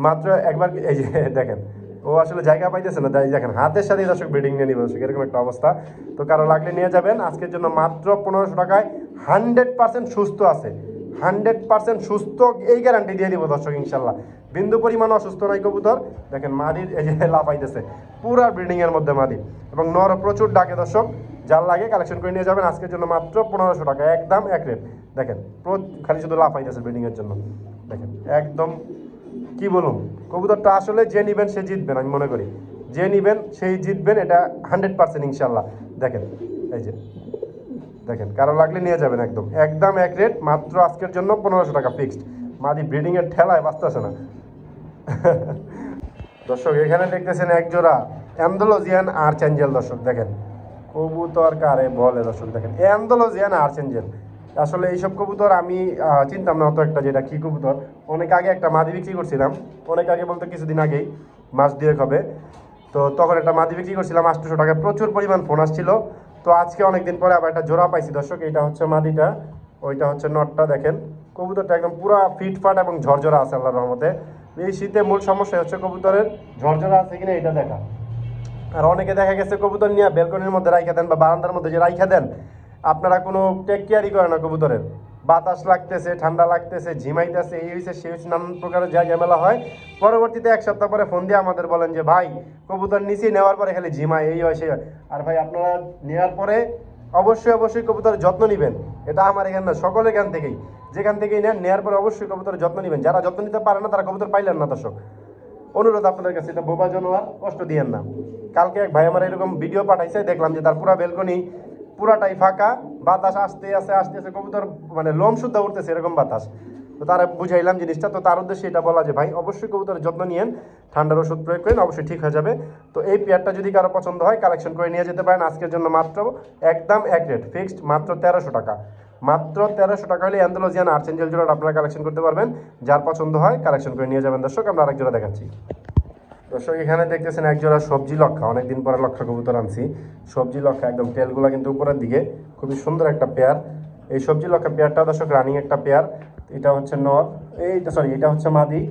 মাত্র একবার এই যে দেখেন ও আসলে জায়গা পাইতেছে না, তাই দেখেন হাতের সাথে দর্শক ব্রিডিং নিয়ে নিবে দর্শক, এরকম একটা অবস্থা। তো কারো লাগলে নিয়ে যাবেন আজকের জন্য মাত্র 1500 টাকায়। 100% সুস্থ আছে, 100% সুস্থ, এই গ্যারান্টি দিয়ে দিব দর্শক ইনশাল্লাহ। বিন্দু পরিমাণ অসুস্থ নাই কবুতর। দেখেন মাদির এই যে লাফাইতেছে, পুরা ব্রিডিং এর মধ্যে মাদি, এবং নর প্রচুর ডাকে দর্শক। যার লাগে কালেকশন করে নিয়ে যাবেন আজকের জন্য মাত্র 1500 টাকা, একদম এক রেট। দেখেন খালি শুধু লাফাইতেছে ব্রিডিং এর জন্য, দেখেন একদম কি বলুন, কবুতরটা আসলে যে নিবেন সে জিতবেন, আমি মনে করি যে নিবেন সেই জিতবেন, এটা 100% ইনশাল্লাহ। দেখেন এই যে দেখেন, কারো লাগলে নিয়ে যাবেন একদম একদম এক রেট, মাত্র আজকের জন্য 1500 টাকা ফিক্সড। মাদি ব্রিডিং এর ঠেলায় বাঁচতেছে না। দর্শক এখানে দেখতেছেন এক জোড়া অ্যান্ডালুসিয়ান আর্চেঞ্জেল দর্শক, দেখেন কবুতর কারে বলে দর্শক, দেখেন অ্যান্ডালুসিয়ান আর্চেঞ্জেল। আসলে এইসব কবুতর আমি চিনতাম না অত একটা, যেটা কি কবুতর। অনেক আগে একটা মাদি বিক্রি করছিলাম, অনেক আগে বলতে কিছুদিন আগেই, মাস 2 হবে। তো তখন একটা মাদি বিক্রি করছিলাম 800 টাকায়, প্রচুর পরিমাণ ফোন আসছিল। তো আজকে অনেকদিন পরে আবার একটা জোড়া পাইছি দর্শক, এইটা হচ্ছে মাদিটা, ওইটা হচ্ছে নটটা। দেখেন কবুতরটা একদম পুরা ফিটফাট এবং ঝরঝরা আছে আল্লাহর রহমতে। এই শীতে মূল সমস্যা হচ্ছে কবুতরের ঝরঝরা আছে কিনা এটা দেখা। আর অনেকে দেখা গেছে কবুতর নিয়ে ব্যালকনির মধ্যে রাইখা দেন বা বারান্দার মধ্যে যে রাইখা দেন, আপনারা কোনো টেক কেয়ারই করেন না কবুতরের। বাতাস লাগতেছে, ঠান্ডা লাগতেছে, ঝিমাইতেছে, এই হয়েছে সেই হয়েছে, নানান প্রকারের যা ঝামেলা হয়। পরবর্তীতে 1 সপ্তাহ পরে ফোন দিয়ে আমাদের বলেন যে ভাই কবুতর নিচে নেওয়ার পরে খালি ঝিমায়, এই হয় সেই হয়। আর ভাই আপনারা নেওয়ার পরে অবশ্যই অবশ্যই কবুতরের যত্ন নেবেন। এটা আমার এখানে না, সকলের এখান থেকেই, যেখান থেকেই নেন, নেওয়ার পরে অবশ্যই কবুতরের যত্ন নেবেন। যারা যত্ন নিতে পারে না তারা কবুতর পাইলেন না দর্শক। অনুরোধ আপনাদের কাছে, এটা বোবা জানোয়ার, কষ্ট দিয়েন না। কালকে এক ভাই আমার এরকম ভিডিও পাঠাইছে, দেখলাম যে তার পুরা বেলকনি পুরাটাই ফাঁকা, বাতাস আসতে আসতে আসতে আসতে কবুতর মানে লোম শুদ্ধ উঠতেছে এরকম বাতাস। তো তারা বুঝাইলাম জিনিসটা, তো তার উদ্দেশ্যে এটা বলা যে ভাই অবশ্যই কবুতরের যত্ন নিয়েন, ঠান্ডার ওষুধ প্রয়োগ করেন, অবশ্যই ঠিক হয়ে যাবে। তো এই পেয়ারটা যদি কারো পছন্দ হয় কালেকশন করে নিয়ে যেতে পারেন আজকের জন্য মাত্র একদম এক রেট ফিক্সড, মাত্র 1300 টাকা। মাত্র 1300 টাকা হলে অ্যান্ডালুসিয়ান আর্চেঞ্জেল জোড়াটা আপনারা কালেকশন করতে পারবেন। যার পছন্দ হয় কালেকশন করে নিয়ে যাবেন দর্শক। আমরা আরেক জোড়া দেখাচ্ছি দর্শক, এখানে দেখতেছেন এক জোড়া সবজি লক্ষা, অনেকদিন পরে লক্ষা কবুতর আনছি। সবজি লক্ষা একদম তেলগুলা কিন্তু উপরের দিকে, খুবই সুন্দর একটা পেয়ার। এই সবজি লক্ষা পেয়ারটা দর্শক রানিং একটা পেয়ার। এটা হচ্ছে নর, এইটা সরি এটা হচ্ছে মাদি,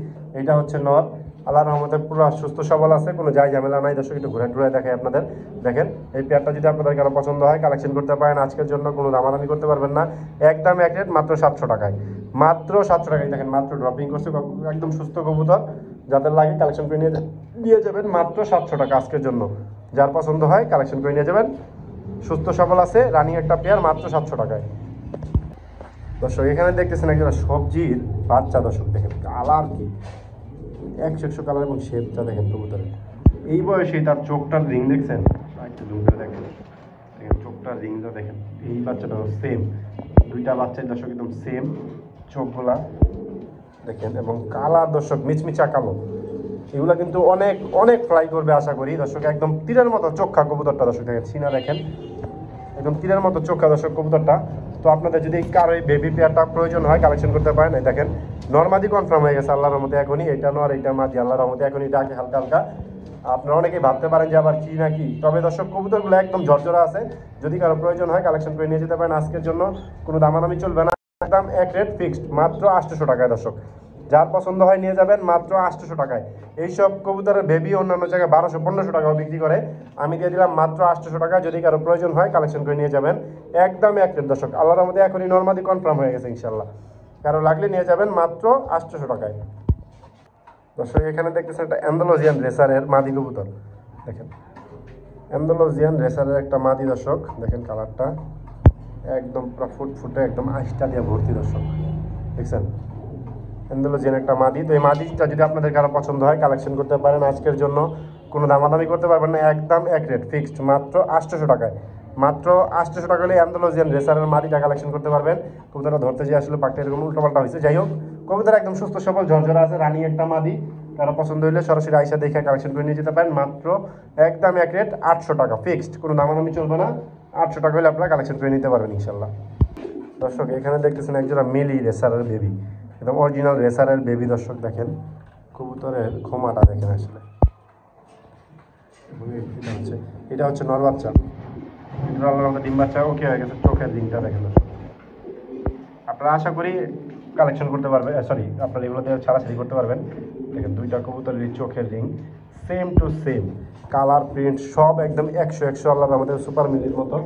এটা হচ্ছে নর। আল্লাহর রহমতে পুরো সুস্থ সবল আছে, কোনো যাই ঝামেলা নাই দর্শক। একটু ঘুরে ঘুরে দেখাই আপনাদের, দেখেন এই পেয়ারটা যদি আপনাদের কারো পছন্দ হয় কালেকশন করতে পারেন আজকের জন্য, কোনো দামাদামি করতে পারবেন না, একদম এক রেট, মাত্র 700 টাকায়। মাত্র 700 টাকায়, দেখেন মাত্র ড্রপিং করছে, একদম সুস্থ কবুতর। যাদের লাগে কালেকশন করে নিয়ে যাবেন মাত্র 700 টাকা আজকের জন্য। যার পছন্দ হয় কালেকশন করে নিয়ে যাবেন, সুস্থ সবল আছে, রানিং একটা পেয়ার, মাত্র 700 টাকায়। দর্শক এখানে দেখতেছেন একজন সবজির বাচ্চা দর্শক, দেখেন কালার কি 100 কালার, এবং শেপটা দেখেন কবুতরের। এই বয়সেই তার চোখটার রিং দেখছেন, একটু জুম করে দেখেন, দেখেন চোখটার রিংটা দেখেন। এই বাচ্চাটাও সেম, দুইটা বাচ্চাই দর্শক একদম সেম চোখগুলা দেখেন, এবং কালার দর্শক মিচমিচা কালো। এগুলো কিন্তু অনেক অনেক ফ্লাই করবে আশা করি দর্শক। একদম তীরের মতো চোখা কবুতরটা দর্শক, দেখেন সিনা দেখেন, একদম তীরের মতো চোখা দর্শক কবুতরটা। তো আপনাদের যদি কারো এই বেবি পেয়ারটা প্রয়োজন হয় কালেকশন করতে পারেন। এই দেখেন নর্মাদি কনফার্ম হয়ে গেছে আল্লাহর রহমতে এখনই, এটা নর এইটা মাদি আল্লাহর রহমতে এখনই ডাকে হালকা হালকা। আপনারা অনেকেই ভাবতে পারেন যে আবার কি না কি, তবে দর্শক কবুতরগুলো একদম ঝরঝরা আছে। যদি কারো প্রয়োজন হয় কালেকশন করে নিয়ে যেতে পারেন আজকের জন্য, কোনো দামাদামি চলবে না, একদম এক রেট ফিক্সড, মাত্র 800 টাকায় দর্শক। যার পছন্দ হয় নিয়ে যাবেন মাত্র 800 টাকায়। এইসব কবুতরের বেবি অন্যান্য জায়গায় 1200-1500 টাকাও বিক্রি করে, আমি দিয়ে দিলাম মাত্র 800 টাকায়। যদি কারো প্রয়োজন হয় কালেকশন করে নিয়ে যাবেন, একদম এক রেট দর্শক। আল্লাহর মধ্যে এখনই নর্মাদি কনফার্ম হয়ে গেছে ইনশাল্লাহ। কারো লাগলে নিয়ে যাবেন মাত্র 800 টাকায় দর্শক। এখানে দেখতেছেন একটা অ্যান্ডালুসিয়ান রেসারের মাদি কবুতর, দেখেন অ্যান্ডালুসিয়ান রেসারের একটা মাদি দর্শক, দেখেন কালারটা একদম পুরো ফুটফুটে, একদম আইসটা দিয়ে ভর্তি দর্শক, দেখছেন অ্যান্ডালুসিয়ান একটা মাদি। তো এই মাদিটা যদি আপনাদের কারো পছন্দ হয় কালেকশন করতে পারেন আজকের জন্য, কোনো দামাদামি করতে পারবেন না, একদম এক রেট ফিক্সড, মাত্র 800 টাকায়। মাত্র 800 টাকা হলে অ্যান্ডালুসিয়ান রেসারের মাদিটা কালেকশন করতে পারবেন। কবুতরটা ধরতে যে আসলে পাকটা এরকম উল্টোপাল্টা হয়েছে, যাই হোক কবুতর একদম সুস্থ সবল ঝরঝরা আছে, রানিং একটা মাদি। কারো পছন্দ হলে সরাসরি আইসা দেখে কালেকশন করে নিয়ে যেতে পারেন, মাত্র একদম এক রেট 800 টাকা ফিক্সড, কোনো দামাদামি চলবে না। 800 টাকা হলে আপনারা কালেকশন করে নিতে পারবেন ইনশাল্লাহ। দর্শক এখানে দেখতেছেন একজোড়া মিলি রেসারের বেবি, একদম অরিজিনাল রেসারের বেবি দর্শক, দেখেন কবুতরের ক্ষমাটা দেখেন আসলে। এটা হচ্ছে নর বাচ্চা, এটা ডিম বাচ্চা ওকে হয়ে গেছে, চোখের রিংটা দেখেন দর্শক। আপনারা আশা করি কালেকশন করতে পারবেন, সরি আপনারা এগুলোতে ছাড়াছাড়ি করতে পারবেন। দেখেন দুইটা কবুতরের চোখের ring same to same colour print সব একদম 100 আল্লাহর আমাদের সুপার মিলির মতো।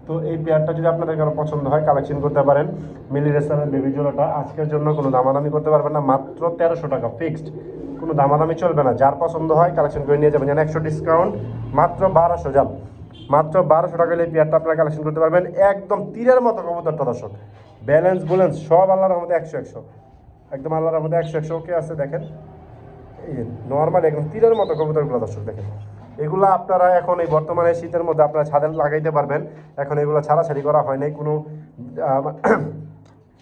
তো এই পেয়ারটা যদি আপনাদের কারো পছন্দ হয় কালেকশন করতে পারেন। মিলি রেসারের বেবি জোড়াটা আজকের জন্য কোনো দামাদামি করতে পারবেন না, মাত্র 1300 টাকা ফিক্সড, কোনো দামাদামি চলবে না। যার পছন্দ হয় কালেকশন করে নিয়ে যাবেন। যেন 100 ডিসকাউন্ট, মাত্র 1200, যান মাত্র 1200 টাকা এই পেয়ারটা আপনারা কালেকশন করতে পারবেন। একদম তীরের মতো কবুতরটা দর্শক, ব্যালেন্স বুলেন্স সব আল্লাহর আমাদের 100 একদম আল্লাহর আমাদের 100 ওকে আছে। দেখেন এই নর্মাল একদম তীরের মতো কবুতরগুলো দর্শক দেখেন। এগুলো আপনারা এখন এই বর্তমানে শীতের মধ্যে আপনারা ছাদে লাগাইতে পারবেন। এখন এগুলো ছাড়াছাড়ি করা হয় নাই,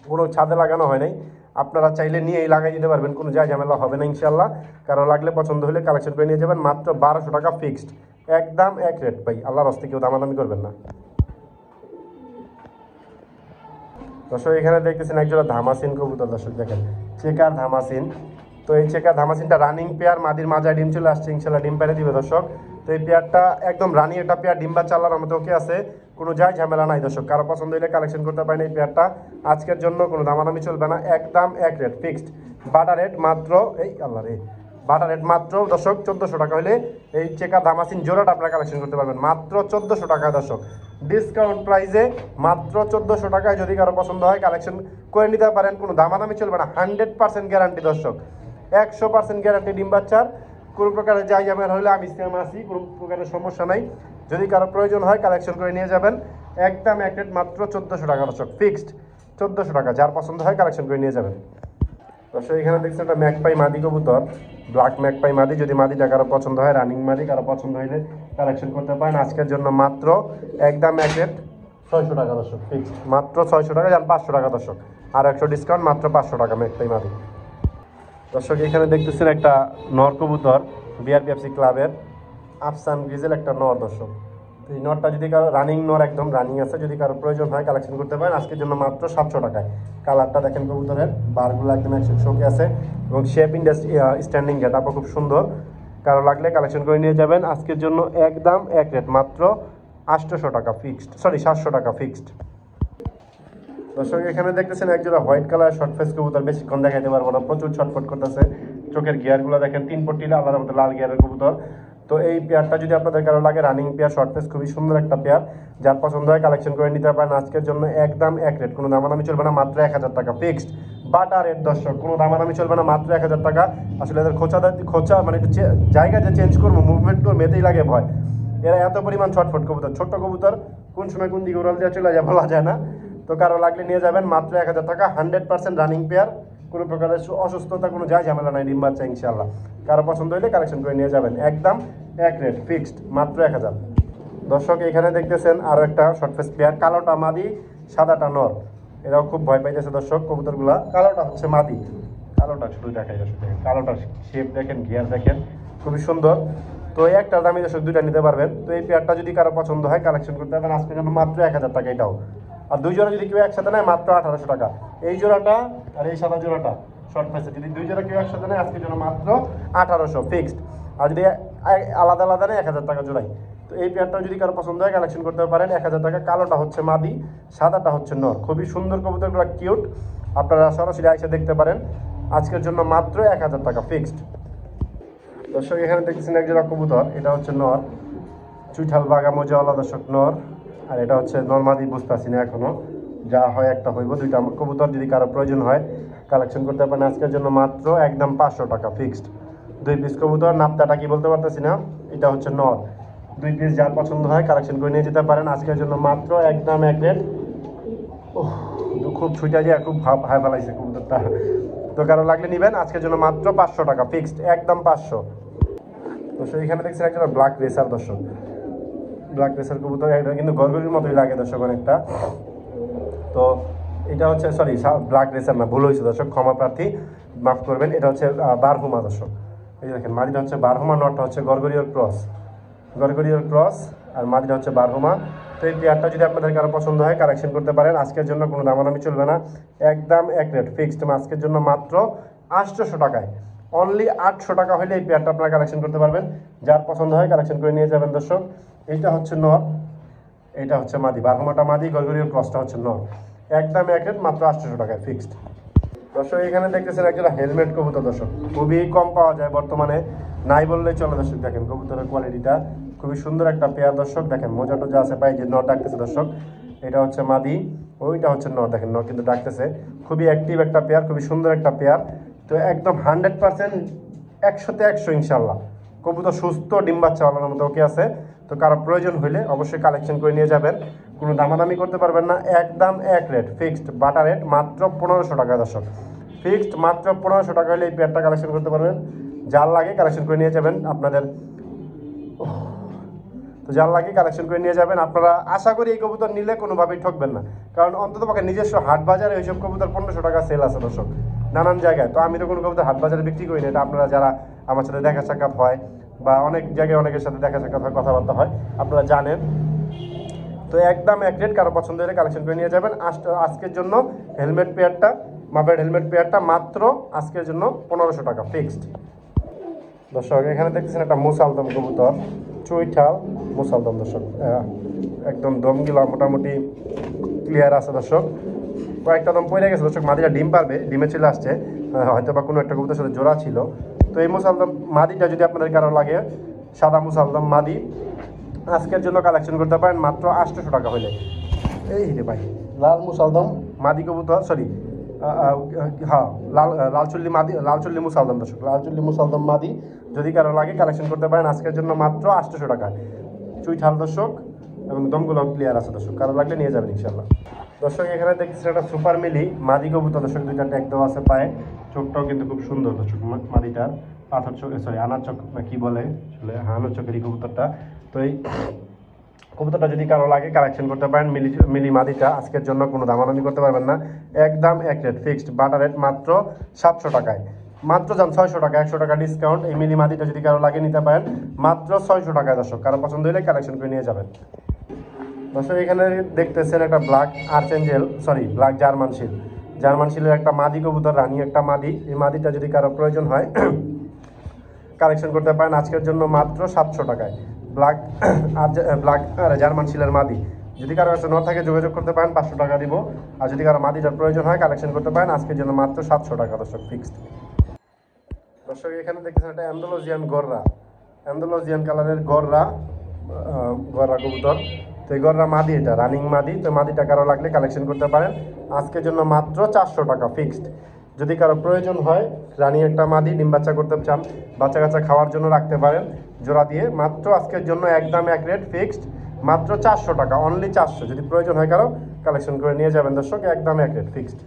কোনো ছাদে লাগানো হয় নাই। আপনারা চাইলে নিয়েই লাগাই দিতে পারবেন, কোনো ঝামেলা হবে না ইনশাল্লাহ। কারো লাগলে পছন্দ হলে কালেকশন করে নিয়ে যাবেন, মাত্র 1200 টাকা ফিক্সড, একদম এক রেট ভাই, আল্লাহর হস্তে কেউ দামাদামি করবেন না। দর্শক এখানে দেখতেছেন একজোড়া ধামাসিন কবুতর দর্শক দেখেন, চেকার ধামাসিন। তো এই চেকার ধামাসিনটা রানিং পেয়ার, মাদির মাজায় ডিম চলে আসছে, ইনশাল্লাহ ডিম পেরে দিবে দর্শক। তো এই পেয়ারটা একদম রানিং একটা পেয়ার, ডিম বাচ্চা আল্লাহর মতো ওকে আছে, কোনো ঝামেলা নাই দর্শক। কারো পছন্দ হলে কালেকশন করতে পারেন এই পেয়ারটা, আজকের জন্য কোনো দামাদামি চলবে না, একদম এক রেট ফিক্সড। বাটা রেট মাত্র এই আল্লাহ রে, বাটা রেট মাত্র দর্শক 1400 টাকা হলে এই চেকার ধামাসিন জোড়াটা আপনারা কালেকশন করতে পারবেন, মাত্র 1400 টাকা দর্শক, ডিসকাউন্ট প্রাইসে মাত্র 1400 টাকায়। যদি কারো পছন্দ হয় কালেকশন করে নিতে পারেন, কোনো দামাদামি চলবে না, 100% গ্যারান্টি দর্শক, 100% গ্যারান্টি ডিম বাচ্চার। কোনো প্রকারের ঝামেলা হলে আমি সিস্টেম আসি, কোনো প্রকারের সমস্যা নাই। যদি কারো প্রয়োজন হয় কালেকশন করে নিয়ে যাবেন, একদম এক রেট মাত্র 1400 টাকা দর্শক, ফিক্সড 1400 টাকা। যার পছন্দ হয় কালেকশন করে নিয়ে যাবেন। দর্শক এখানে দেখছেন একটা ম্যাকপাই মাদি কবুতর, ব্ল্যাক ম্যাকপাই মাদি। যদি মাদিটা কারো পছন্দ হয়, রানিং মাদি, কারো পছন্দ হইলে কালেকশন করতে পারেন। আজকের জন্য মাত্র একদম এক রেট 600 টাকা দর্শক, ফিক্সড মাত্র 600 টাকা, যান 500 টাকা দর্শক, আর 100 ডিসকাউন্ট, মাত্র 500 টাকা ম্যাকপাই মাদি। দর্শক এখানে দেখতেছেন একটা নর কবুতর, বিআরপিএফসি ক্লাবের আফসান গ্রিজেল একটা নর দর্শক। তো এই নরটা যদি কারো রানিং নর, একদম রানিং আছে, যদি কারো প্রয়োজন হয় কালেকশন করতে পারেন আজকের জন্য মাত্র 700 টাকায়। কালারটা দেখেন কবুতরের, বারগুলো একদম 100 আছে, এবং শেপ স্ট্যান্ডিং গেট আপও খুব সুন্দর। কারো লাগলে কালেকশন করে নিয়ে যাবেন, আজকের জন্য একদম এক রেট মাত্র 800 টাকা ফিক্সড, 700 টাকা ফিক্সড। দর্শক এখানে দেখতেছেন একজোড়া হোয়াইট কালার শর্ট ফেস কবুতর, বেশিক্ষণ দেখাইতে পারবো না, প্রচুর ছটফট করতেছে। চোখের গিয়ারগুলো দেখেন 3 পট্টি আল্লাহর মতো লাল গিয়ারের কবুতর। তো এই পেয়ারটা যদি আপনাদের কারো লাগে, রানিং পেয়ার, শর্ট ফেস, খুবই সুন্দর একটা পেয়ার। যার পছন্দ হয় কালেকশন করে নিতে পারেন, আজকের জন্য একদম এক রেট, কোনো দামাদামি চলবে না, মাত্র 1000 টাকা ফিক্সড, বাটা রেট দর্শক, কোনো দামাদামি চলবে না, মাত্র 1000 টাকা। আসলে এদের খোঁচা মানে একটু জায়গা যে চেঞ্জ করবো, মুভমেন্ট করবো, এতেই লাগে ভয়। এরা এত পরিমাণ ছটফট কবুতর, ছোট্ট কবুতর, কোন সময় কোন দিকে উড়াল দিয়ে চলে যায় বলা যায় না। তো কারো লাগলে নিয়ে যাবেন, মাত্র 1000 টাকা, 100% রানিং পেয়ার, কোনো প্রকারের অসুস্থতা, কোনো ঝামেলা নাই, ডিম বাচ্চা ইনশাআল্লাহ। কারো পছন্দ হলে কালেকশন করে নিয়ে যাবেন, একদম এক রেট ফিক্সড, মাত্র 1000। দর্শক এখানে দেখতেছেন আরও একটা শর্ট ফেস পেয়ার, কালোটা মাদি, সাদাটা নর। এরাও খুব ভয় পাইতেছে দর্শক কবুতরগুলা। কালোটা হচ্ছে মাদি, কালোটা শুধু দেখাই দর্শক, দেখেন কালোটার শেপ দেখেন, গিয়ার দেখেন, খুবই সুন্দর। তো এই একটা দামি দর্শক দুইটা নিতে পারবেন। তো এই পেয়ারটা যদি কারো পছন্দ হয় কালেকশন করতে পারবেন, আজকের জন্য মাত্র 1000 টাকা এটাও। আর দুই জোড়া যদি কেউ একসাথে নেয়, মাত্র 1800 টাকা। এই জোড়াটা আর এই সাদা জোড়াটা শর্ট ফেসে যদি দুই জোড়া কেউ একসাথে নেয়, আজকের জন্য মাত্র 1800 ফিক্সড। আর যদি আলাদা আলাদা নেয়, 1000 টাকা জোড়াই। তো এই পেয়ারটা যদি কারো পছন্দ হয় কালেকশন করতে পারেন, 1000 টাকা। কালোটা হচ্ছে মাদি, সাদাটা হচ্ছে নর, খুবই সুন্দর কবুতরগুলো, কিউট। আপনারা সরাসরি এসে দেখতে পারেন, আজকের জন্য মাত্র 1000 টাকা ফিক্সড। দর্শক এখানে দেখতেছেন একজোড়া কবুতর, এটা হচ্ছে নর, চুইঠাল বাগা মজাওয়ালা দর্শক নর। আর এটা হচ্ছে নর্মাদি, বুঝতেছি না এখনো, যা হয় একটা হইব। দুইটা কবুতর যদি কারো প্রয়োজন হয় কালেকশন করতে পারেন, আজকের জন্য মাত্র একদম 500 টাকা ফিক্সড। 2 পিস কবুতর, নাপতাটা কি বলতে পারতেছি না, এটা হচ্ছে নর। 2 পিস যার পছন্দ হয় কালেকশন করে নিয়ে যেতে পারেন, আজকের জন্য মাত্র একদম এক রেট। খুব ছুটা যায়, খুব হাই ফেলাইছে কবুতরটা। তো কারো লাগলে নেবেন, আজকের জন্য মাত্র 500 টাকা ফিক্সড, একদম 500। দর্শক এখানে দেখছেন একটা ব্ল্যাক রেসার দর্শক, ব্ল্যাক রেসার কবুতর, এটা কিন্তু গরগরির মতোই লাগে দর্শক অনেকটা। তো এটা হচ্ছে, সরি ব্ল্যাক রেসার না, ভুল হয়েছে দর্শক, ক্ষমা প্রার্থী, মাফ করবেন। এটা হচ্ছে বারহুমা দর্শক, এই দেখেন মাদিটা হচ্ছে বারহুমা, নটটা হচ্ছে গরগরিয়র ক্রস, আর মাদিটা হচ্ছে বারহুমা। তো এই পেয়ারটা যদি আপনাদের কারো পছন্দ হয় কালেকশন করতে পারেন, আজকের জন্য কোনো দামাদামি চলবে না, একদম এক রেট ফিক্সড, আজকের জন্য মাত্র 800 টাকায়, অনলি 800 টাকা হলে এই পেয়ারটা আপনারা কালেকশন করতে পারবেন। যার পছন্দ হয় কালেকশন করে নিয়ে যাবেন দর্শক। এইটা হচ্ছে নর, এটা হচ্ছে মাদি, বারহুমাটা মাদি, গরগরিয়র ক্রসটা হচ্ছে নর, একদম এক রেট, মাত্র 800 টাকায় ফিক্সড। দর্শক এখানে দেখতেছেন একটা হেলমেট কবুতর দর্শক, খুবই কম পাওয়া যায় বর্তমানে, নাই বললেই চলে দর্শক। দেখেন কবুতরের কোয়ালিটিটা খুবই সুন্দর একটা পেয়ার দর্শক। দেখেন মোজা টোজা আছে পাই, যে নট ডাকতেছে দর্শক, এটা হচ্ছে মাদি, ওইটা হচ্ছে নট। দেখেন নট কিন্তু ডাকতেছে, খুবই অ্যাক্টিভ একটা পেয়ার, খুবই সুন্দর একটা পেয়ার। তো একদম 100% 100তে 100 ইনশাল্লাহ কবুতর সুস্থ, ডিম বাচ্চা ওলানোর মতো ওকে আছে। তো কারো প্রয়োজন হইলে অবশ্যই কালেকশন করে নিয়ে যাবেন, কোনো দামাদামি করতে পারবেন না, একদম এক রেট ফিক্সড বাটা রেট মাত্র 1500 টাকা দর্শক। ফিক্সড মাত্র 1500 টাকা হলে এই পেয়ারটা কালেকশন করতে পারবেন। যার লাগে কালেকশন করে নিয়ে যাবেন আপনাদের, তো যার লাগে কালেকশন করে নিয়ে যাবেন আপনারা। আশা করি এই কবুতর নিলে কোনোভাবেই ঠকবেন না, কারণ অন্ততপক্ষে নিজস্ব হাট বাজারে ওইসব কবুতর 1500 টাকা সেল আছে দর্শক নানান জায়গায়। তো আমি তো কোনো কবুতর হাট বাজারে বিক্রি করি না, এটা আপনারা যারা আমার সাথে দেখা সাক্ষাৎ হয় বা অনেক জায়গায় অনেকের সাথে দেখা সাক্ষাৎ হয়, কথাবার্তা হয়, আপনারা জানেন। তো একদম এক রেট, কারো পছন্দ হলে কালেকশন করে নিয়ে যাবেন। আজকের জন্য হেলমেট পেয়ারটা, মাপের হেলমেট পেয়ারটা মাত্র আজকের জন্য 1500 টাকা ফিক্সড। দর্শক এখানে দেখতেছেন একটা মুসালদম কবুতর, চুইঠাল মুসালদম দর্শক, একদম দমগুলা মোটামুটি ক্লিয়ার আছে দর্শক। কয়েকটা দম পড়ে গেছে দর্শক, মাদিটা ডিম পারবে, ডিমে চলে আসছে, হয়তো বা কোনো একটা কবুতরের সাথে জোড়া ছিল। তো এই মুসালদম মাদিটা যদি আপনাদের কারো লাগে, সাদা মুসালদম মাদি, আজকের জন্য কালেকশন করতে পারেন মাত্র 800 টাকা হলে। এই রে ভাই, লাল মুসালদম মাদি কবুতর, সরি হ্যাঁ লালচুল্লি মাদি, লালচুল্লি মুসালদম দর্শক, লালচুল্লি মুসালদম মাদি যদি কারো লাগে কালেকশন করতে পারেন আজকের জন্য মাত্র 800 টাকা। চুইঠাল দর্শক এবং দমগুলো ক্লিয়ার আছে দর্শক, কারো লাগলে নিয়ে যাবেন ইনশাল্লাহ। দর্শক এখানে দেখছি একটা সুপার মিলি মাদি কবুতর দর্শক, দুইটা ট্যাগ দেওয়া আছে পায়ে, চোখটাও কিন্তু খুব সুন্দর দর্শক মাদিটার, পাথর চোখ, সরি আনার চোখ না কি বলে আসলে, আনার চোখের এই কবুতরটা। তো এই কবুতরটা যদি কারো লাগে কালেকশন করতে পারেন, মিলি মাদিটা আজকের জন্য কোনো দামাদামি করতে পারবেন না, একদম এক রেট ফিক্সড বাটা রেট মাত্র 700 টাকায়, মাত্র যান 600 টাকা, 100 টাকা ডিসকাউন্ট। এই মিলি মাদিটা যদি কারো লাগে নিতে পারেন মাত্র 600 টাকায় দর্শক, কারো পছন্দ হলে কালেকশন করে নিয়ে যাবেন। দর্শক এখানে দেখতেছেন একটা black archangel, sorry black German শিল, জার্মান শিলের একটা মাদি কবুতর, রানী একটা মাদি। এই মাদিটা যদি কারো প্রয়োজন হয় কালেকশন করতে পারেন আজকের জন্য মাত্র 700 টাকায়, ব্ল্যাক আর জার্মান শিলের মাদি। যদি কারো কাছে ন থাকে যোগাযোগ করতে পারেন, 500 টাকা দিব। আর যদি কারো মাদিটার প্রয়োজন হয় কালেকশন করতে পারেন আজকের জন্য মাত্র 700 টাকা দর্শক ফিক্সড। দর্শক এখানে দেখতেছেন একটা অ্যান্ডালুজিয়ান গররা, অ্যান্ডালুজিয়ান কালারের গররা, গররা কবুতর। তো এই গররা মাদি, এটা রানিং মাদি। তো মাদিটা কারো লাগলে কালেকশন করতে পারেন আজকের জন্য মাত্র 400 টাকা ফিক্সড। যদি কারো প্রয়োজন হয়, রানি একটা মাদি, ডিম বাচ্চা করতে চান, বাচ্চা কাচ্চা খাওয়ার জন্য রাখতে পারেন জোড়া দিয়ে, মাত্র আজকের জন্য একদম এক রেট ফিক্সড মাত্র 400 টাকা, অনলি 400। যদি প্রয়োজন হয় কারো কালেকশন করে নিয়ে যাবেন দর্শক, একদম এক রেট ফিক্সড।